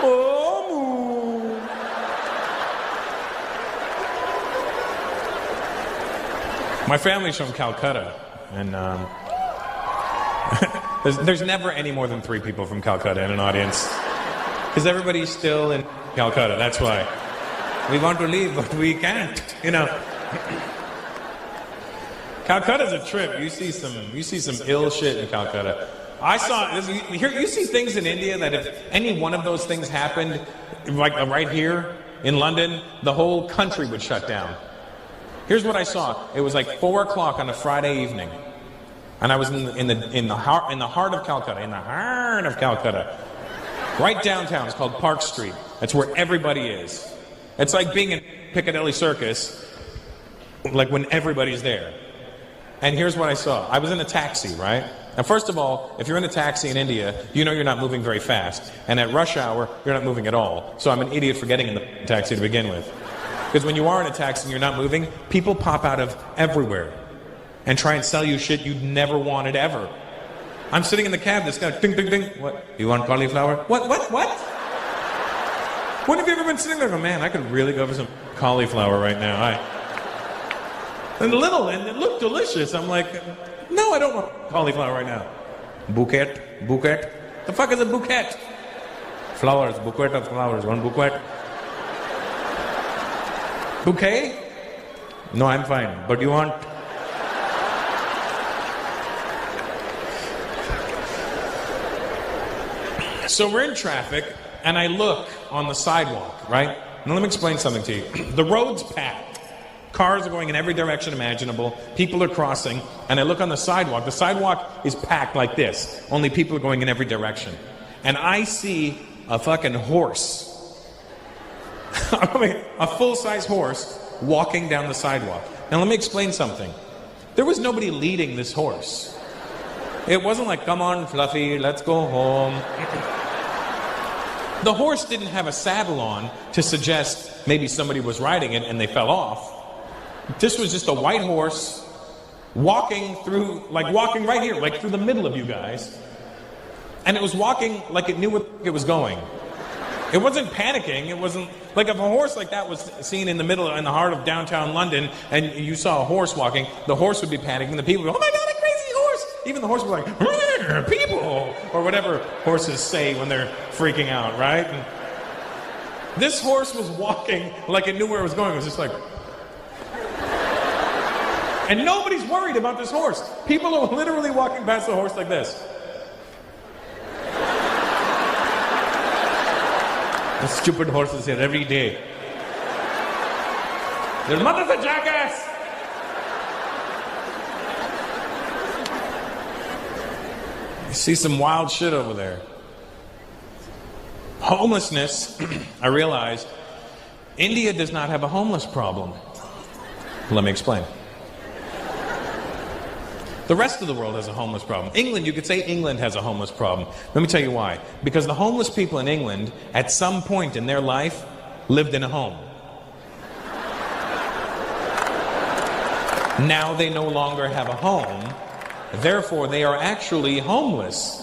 Oh, moo. My family's from Calcutta. And there's never any more than 3 people from Calcutta in an audience. Because everybody's still in Calcutta, that's why. We want to leave, but we can't, you know. Calcutta's a trip. You see some ill shit in Calcutta. I saw, you see things in India that if any one of those things happened, like right here in London, the whole country would shut down. Here's what I saw. It was like 4 o'clock on a Friday evening. And I was in the heart of Calcutta. Right downtown. It's called Park Street. That's where everybody is. It's like being in Piccadilly Circus, like when everybody's there. And here's what I saw. I was in a taxi, right? Now, first of all, if you're in a taxi in India, you know you're not moving very fast. And at rush hour, you're not moving at all. So I'm an idiot for getting in the taxi to begin with. Because when you are in a taxi and you're not moving, people pop out of everywhere and try and sell you shit you'd never wanted ever. I'm sitting in the cab, this guy, ding, ding, ding. What? You want cauliflower? What? When have you ever been sitting there and go, man, I could really go for some cauliflower right now. And it looked delicious. I'm like, no, I don't want cauliflower right now. Bouquet. The fuck is a bouquet? Flowers, bouquet of flowers, one bouquet. Bouquet? No, I'm fine. But you want? So we're in traffic, and I look on the sidewalk, right? Now let me explain something to you. The road's packed. Cars are going in every direction imaginable. People are crossing, and I look on the sidewalk. The sidewalk is packed like this. Only people are going in every direction. And I see a fucking horse. A full-size horse walking down the sidewalk. Now let me explain something. There was nobody leading this horse. It wasn't like, come on, Fluffy, let's go home. The horse didn't have a saddle on to suggest maybe somebody was riding it and they fell off. This was just a white horse walking right here, like through the middle of you guys. And it was walking like it knew where it was going. It wasn't panicking. It wasn't like if a horse like that was seen in the heart of downtown London, and you saw a horse walking, the horse would be panicking. The people would go, oh my God, a crazy horse! Even the horse would be like, people! Or whatever horses say when they're freaking out, right? And this horse was walking like it knew where it was going. It was just like... And nobody's worried about this horse. People are literally walking past the horse like this. The stupid horse is here every day. Your mother's a jackass! You see some wild shit over there. Homelessness, I realized, India does not have a homeless problem. Let me explain. The rest of the world has a homeless problem. England, you could say England has a homeless problem. Let me tell you why. Because the homeless people in England, at some point in their life, lived in a home. Now they no longer have a home. Therefore, they are actually homeless.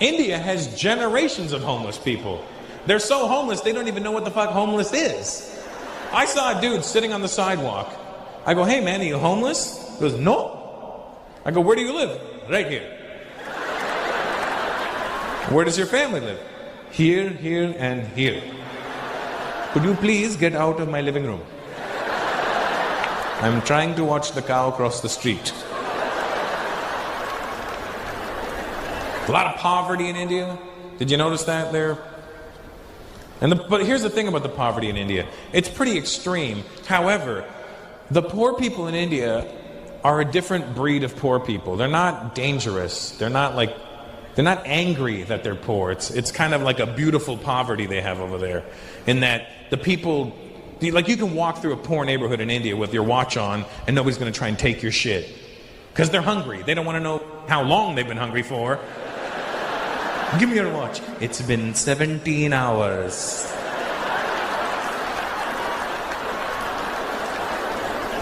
India has generations of homeless people. They're so homeless, they don't even know what the fuck homeless is. I saw a dude sitting on the sidewalk. I go, hey man, are you homeless? He goes, no. I go, where do you live? Right here. Where does your family live? Here, here, and here. Could you please get out of my living room? I'm trying to watch the cow cross the street. A lot of poverty in India. Did you notice that there? But here's the thing about the poverty in India. It's pretty extreme. However, the poor people in India are a different breed of poor people. They're not dangerous. They're not angry that they're poor. It's kind of like a beautiful poverty they have over there. In that the people, like you can walk through a poor neighborhood in India with your watch on and nobody's going to try and take your shit. Because they're hungry. They don't want to know how long they've been hungry for. Give me your watch. It's been 17 hours.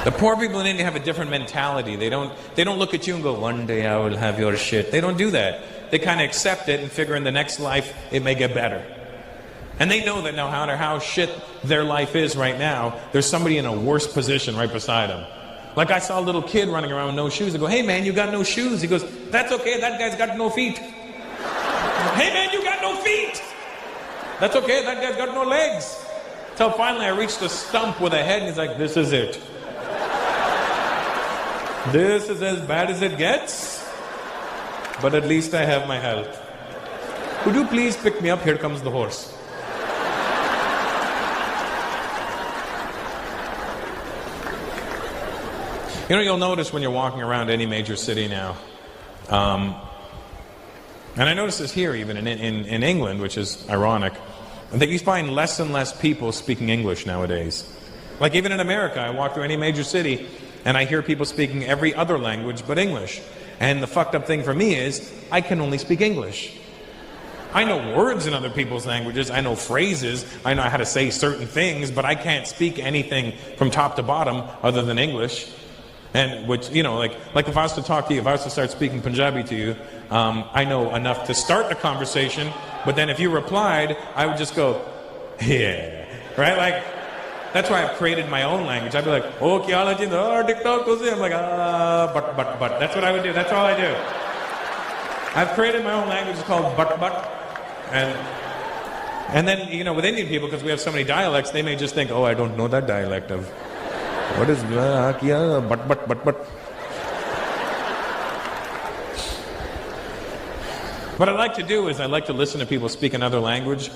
The poor people in India have a different mentality. They don't look at you and go, one day I will have your shit. They don't do that. They kind of accept it and figure in the next life it may get better. And they know that no matter how shit their life is right now, there's somebody in a worse position right beside them. Like I saw a little kid running around with no shoes. I go, hey man, you got no shoes? He goes, that's okay, that guy's got no feet. Hey man, you got no feet. That's okay, that guy's got no legs. Till finally I reached a stump with a head and he's like, this is it. This is as bad as it gets. But at least I have my health. Would you please pick me up? Here comes the horse. You know, you'll notice when you're walking around any major city now, and I notice this here even in England, which is ironic, I think you find less and less people speaking English nowadays. Like even in America, I walk through any major city and I hear people speaking every other language but English. And the fucked up thing for me is, I can only speak English. I know words in other people's languages, I know phrases, I know how to say certain things, but I can't speak anything from top to bottom other than English. And which, you know, like if I was to talk to you, if I was to start speaking Punjabi to you, I know enough to start a conversation, but then if you replied, I would just go, yeah, right? Like, that's why I've created my own language. I'd be like, oh, kya haal hai ji? Oh, TikTok goes in. I'm like, but. That's what I would do. That's all I do. I've created my own language. It's called but. And then, you know, with Indian people, because we have so many dialects, they may just think, oh, I don't know that dialect of, what is but. What I like to do is I like to listen to people speak another language,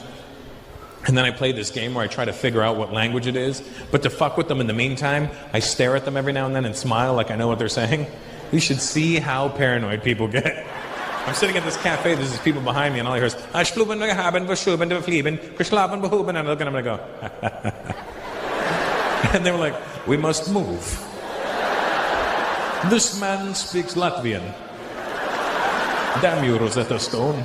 and then I play this game where I try to figure out what language it is. But to fuck with them in the meantime, I stare at them every now and then and smile like I know what they're saying. You should see how paranoid people get. I'm sitting at this cafe, there's these people behind me, and all I hear is, and I look at them and I go, and they were like, we must move. This man speaks Latvian. Damn you, Rosetta Stone.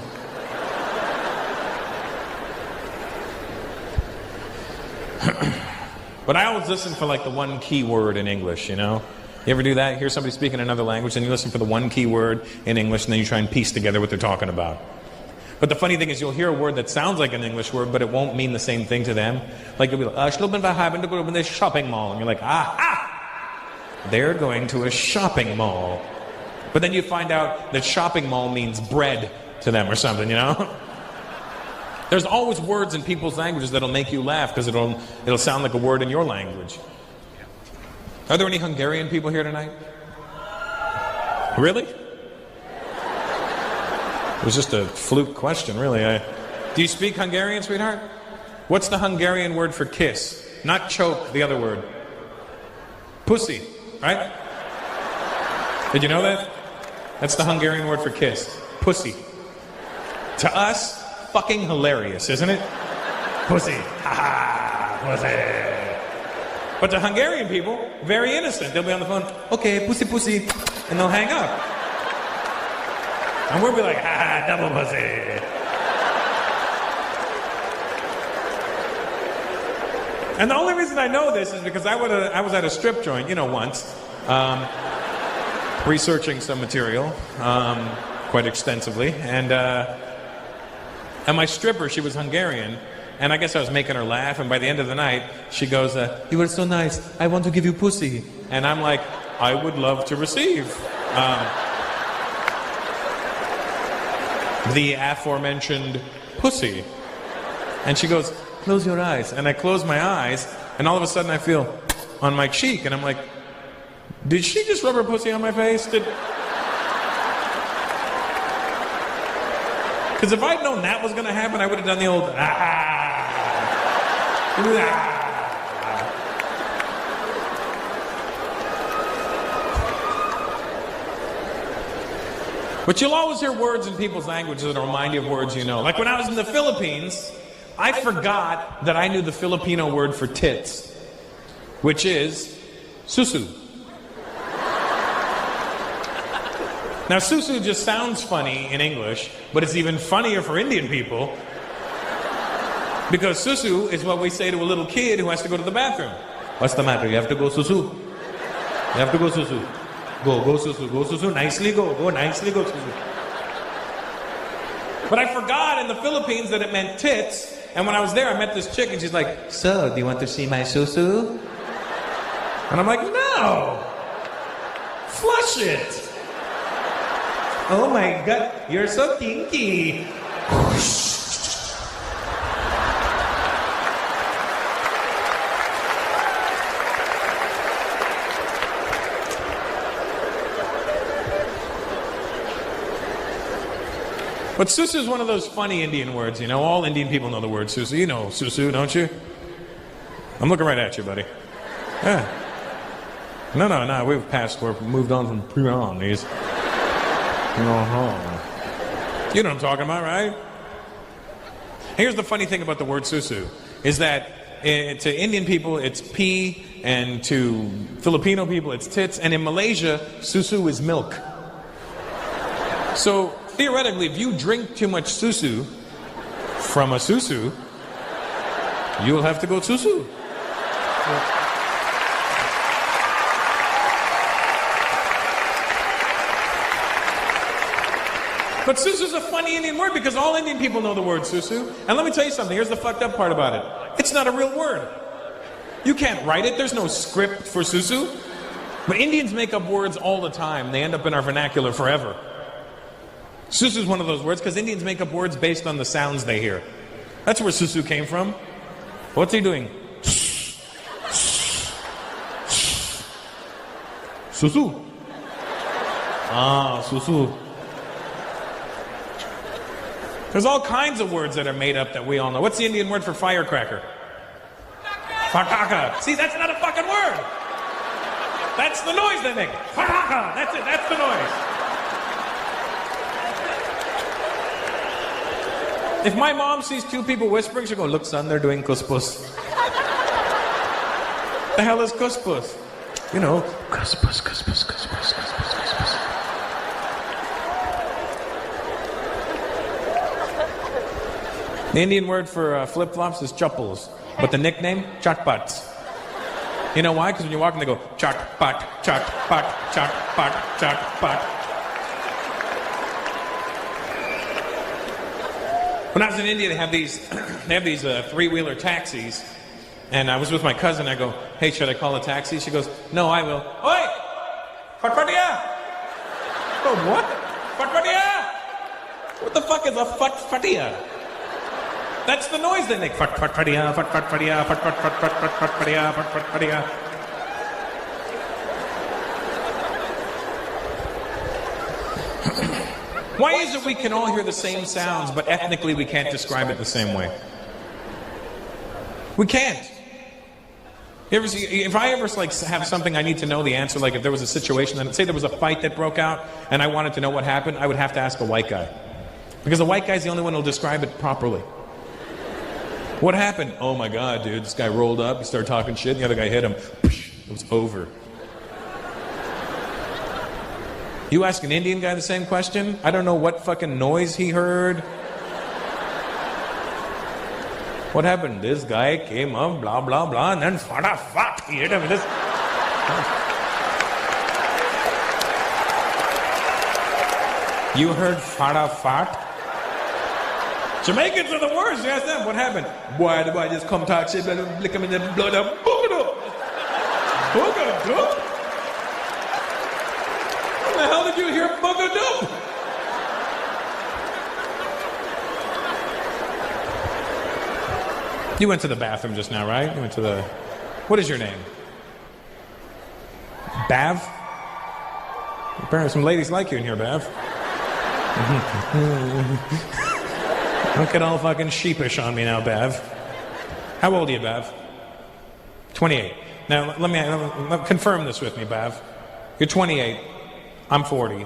But I always listen for like the one key word in English, you know? You ever do that? You hear somebody speaking another language and you listen for the one key word in English and then you try and piece together what they're talking about. But the funny thing is you'll hear a word that sounds like an English word, but it won't mean the same thing to them. Like you'll be like, shopping mall. And you're like, they're going to a shopping mall. But then you find out that shopping mall means bread to them or something, you know? There's always words in people's languages that'll make you laugh because it'll sound like a word in your language. Are there any Hungarian people here tonight? Really? It was just a fluke question, really. Do you speak Hungarian, sweetheart? What's the Hungarian word for kiss? Not choke, the other word. Pussy, right? Did you know that? That's the Hungarian word for kiss. Pussy. To us, fucking hilarious, isn't it? Pussy. Ha ha, pussy. But to Hungarian people, very innocent. They'll be on the phone, okay, pussy, pussy, and they'll hang up. And we'll be like, ha ha, double pussy. And the only reason I know this is because I was at a strip joint, you know, once, researching some material quite extensively, and my stripper, she was Hungarian, and I guess I was making her laugh, and by the end of the night, she goes, you were so nice, I want to give you pussy. And I'm like, I would love to receive the aforementioned pussy. And she goes, close your eyes. And I close my eyes, and all of a sudden I feel on my cheek, and I'm like, did she just rub her pussy on my face? Because if I'd known that was going to happen, I would have done the old, But you'll always hear words in people's languages that remind you of words you know. Like when I was in the Philippines, I forgot that I knew the Filipino word for tits, which is susu. Now, susu just sounds funny in English, but it's even funnier for Indian people because susu is what we say to a little kid who has to go to the bathroom. What's the matter? You have to go susu. You have to go susu. Go susu, go susu, nicely go nicely go susu. But I forgot in the Philippines that it meant tits, and when I was there, I met this chick, and she's like, so, do you want to see my susu? And I'm like, no! bullshit. Oh my God, you're so kinky. But susu is one of those funny Indian words, you know. All Indian people know the word susu. You know susu, don't you? I'm looking right at you, buddy. Yeah. No, we've moved on from pre-on-these. You know what I'm talking about, right? Here's the funny thing about the word susu, is that to Indian people it's pee, and to Filipino people it's tits, and in Malaysia, susu is milk. So, theoretically, if you drink too much susu from a susu, you'll have to go susu. But susu's a funny Indian word because all Indian people know the word susu. And let me tell you something, here's the fucked up part about it. It's not a real word. You can't write it, there's no script for susu. But Indians make up words all the time, they end up in our vernacular forever. Susu is one of those words because Indians make up words based on the sounds they hear. That's where susu came from. What's he doing? Susu. Ah, susu. There's all kinds of words that are made up that we all know. What's the Indian word for firecracker? Fataka. See, that's not a fucking word. That's the noise they make. Fataka. That's it. That's the noise. If my mom sees two people whispering, she'll go, "Look, son, they're doing kuspus." The hell is kuspus? You know, kuspus, kuspus, kuspus, kuspus, kuspus. The Indian word for flip-flops is chappals, but the nickname, chatpats. You know why? Because when you're walking, they go, chatpat, chatpat, chatpat, chatpat. When I was in India, they have these three-wheeler taxis, and I was with my cousin. I go, "Hey, should I call a taxi?" She goes, "No, I will." Oi! Fatfatia! Oh, what? Fatfatia! What the fuck is a fatfatia? That's the noise they make. Fatfatia, fatfatia, fatfatia, fatfatia. Why is it we can all hear the same sounds, but ethnically we can't describe it the same way? We can't. You ever see, if I ever have something I need to know the answer, like if there was a situation, say there was a fight that broke out, and I wanted to know what happened, I would have to ask a white guy. Because a white guy's the only one who'll describe it properly. What happened? Oh my God, dude, this guy rolled up, he started talking shit, and the other guy hit him. It was over. You ask an Indian guy the same question, I don't know what fucking noise he heard. What happened? This guy came up, blah, blah, blah, and then fuck, he hit him with this. You heard fat? Jamaicans are the worst. You ask them, what happened? Boy, the boy just come talk shit, lick him in the blood up, boog it up. What the hell did you hear buggered up? You went to the bathroom just now, right? You went to the... What is your name? Bav? Apparently some ladies like you in here, Bav. Don't get all fucking sheepish on me now, Bav. How old are you, Bav? 28. Now, let me confirm this with me, Bav. You're 28. I'm 40.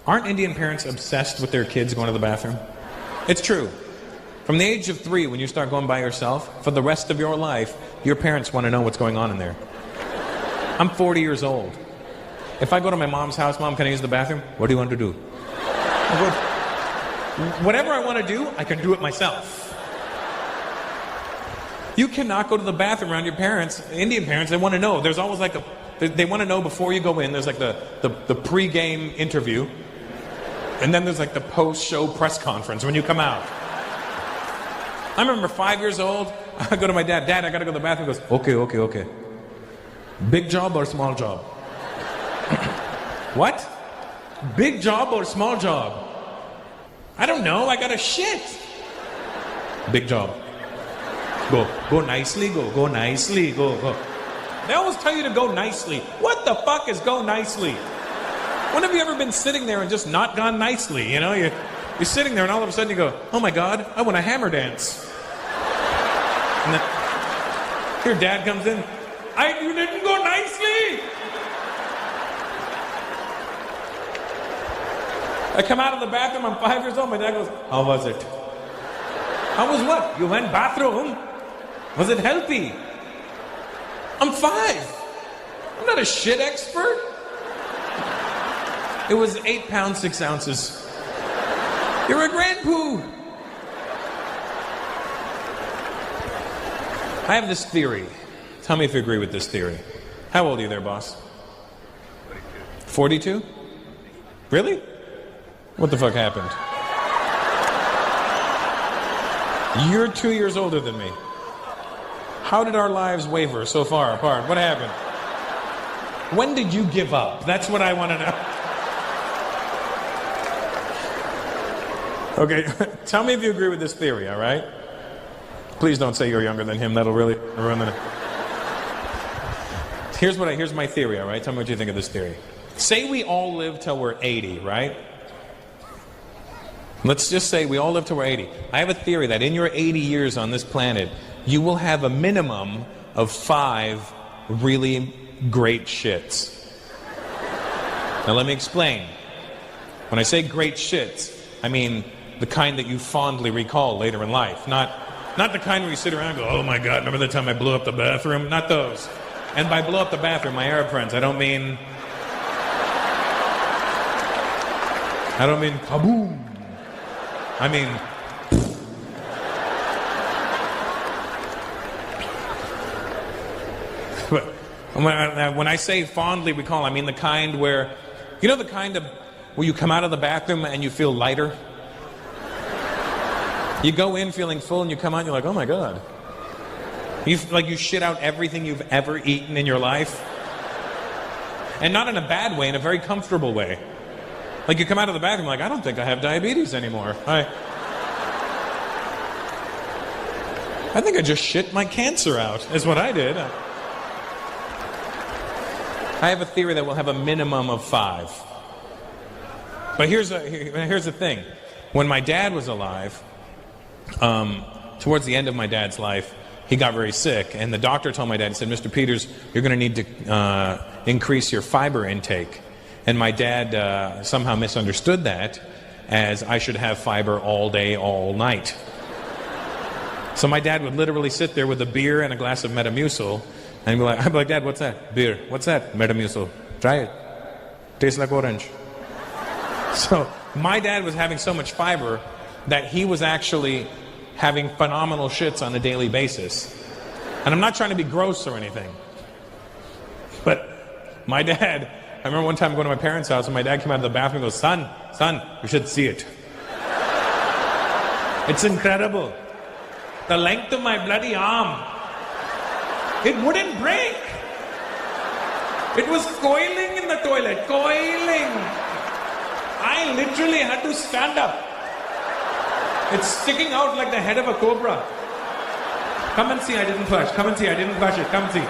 Aren't Indian parents obsessed with their kids going to the bathroom? It's true. From the age of 3, when you start going by yourself, for the rest of your life, your parents want to know what's going on in there. I'm 40 years old. If I go to my mom's house, Mom, can I use the bathroom? What do you want to do? Whatever I want to do, I can do it myself. You cannot go to the bathroom around your parents. Indian parents, they want to know. There's always they want to know before you go in. There's like the pre-game interview. And then there's like the post-show press conference when you come out. I remember 5 years old, I go to my dad, "Dad, I got to go to the bathroom." He goes, okay. Big job or small job? What? Big job or small job? I don't know. I got a shit. Big job. Go nicely, go nicely, go. They always tell you to go nicely. What the fuck is go nicely? When have you ever been sitting there and just not gone nicely? You know, you're sitting there and all of a sudden you go, oh my God, I want a hammer dance. And then your dad comes in, you didn't go nicely. I come out of the bathroom, I'm 5 years old, my dad goes, how was it? How was what? You went bathroom? Was it healthy? I'm 5. I'm not a shit expert. It was 8 pounds, 6 ounces. You're a grandpoo. I have this theory. Tell me if you agree with this theory. How old are you there, boss? 42? Really? What the fuck happened? You're 2 years older than me. How did our lives waver so far apart? What happened? When did you give up? That's what I want to know. Okay, tell me if you agree with this theory, all right? Please don't say you're younger than him. That'll really ruin the... Here's my theory, all right? Tell me what you think of this theory. Say we all live till we're 80, right? Let's just say we all live till we're 80. I have a theory that in your 80 years on this planet, you will have a minimum of 5 really great shits. Now let me explain. When I say great shits, I mean the kind that you fondly recall later in life. Not the kind where you sit around and go, oh my God, remember the time I blew up the bathroom? Not those. And by blow up the bathroom, my Arab friends, I don't mean kaboom. I mean, when I say fondly recall, I mean the kind where, you know, the kind of where you come out of the bathroom and you feel lighter. You go in feeling full and you come out and you're like, oh my God. You shit out everything you've ever eaten in your life. And not in a bad way, in a very comfortable way. Like you come out of the bathroom like, I don't think I have diabetes anymore. I think I just shit my cancer out, is what I did. I have a theory that we'll have a minimum of 5. But here's the thing. When my dad was alive, towards the end of my dad's life, he got very sick, and the doctor told my dad, he said, Mr. Peters, you're going to need to increase your fiber intake. And my dad somehow misunderstood that as I should have fiber all day, all night. So my dad would literally sit there with a beer and a glass of Metamucil, and I'd be like, Dad, what's that? Beer. What's that? Metamucil. Try it. Tastes like orange. So my dad was having so much fiber that he was actually having phenomenal shits on a daily basis. And I'm not trying to be gross or anything. But my dad, I remember one time going to my parents' house and my dad came out of the bathroom and goes, son, you should see it. It's incredible. The length of my bloody arm. It wouldn't break. It was coiling in the toilet, coiling. I literally had to stand up. It's sticking out like the head of a cobra. Come and see, I didn't flush. Come and see, I didn't flush it. Come and see.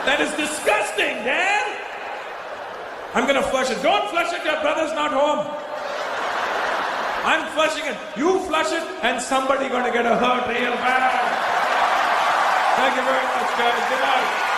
That is disgusting, Dad. I'm going to flush it. Don't flush it, your brother's not home. I'm flushing it. You flush it, and somebody going to get a hurt real bad. Thank you very much, guys. Good night.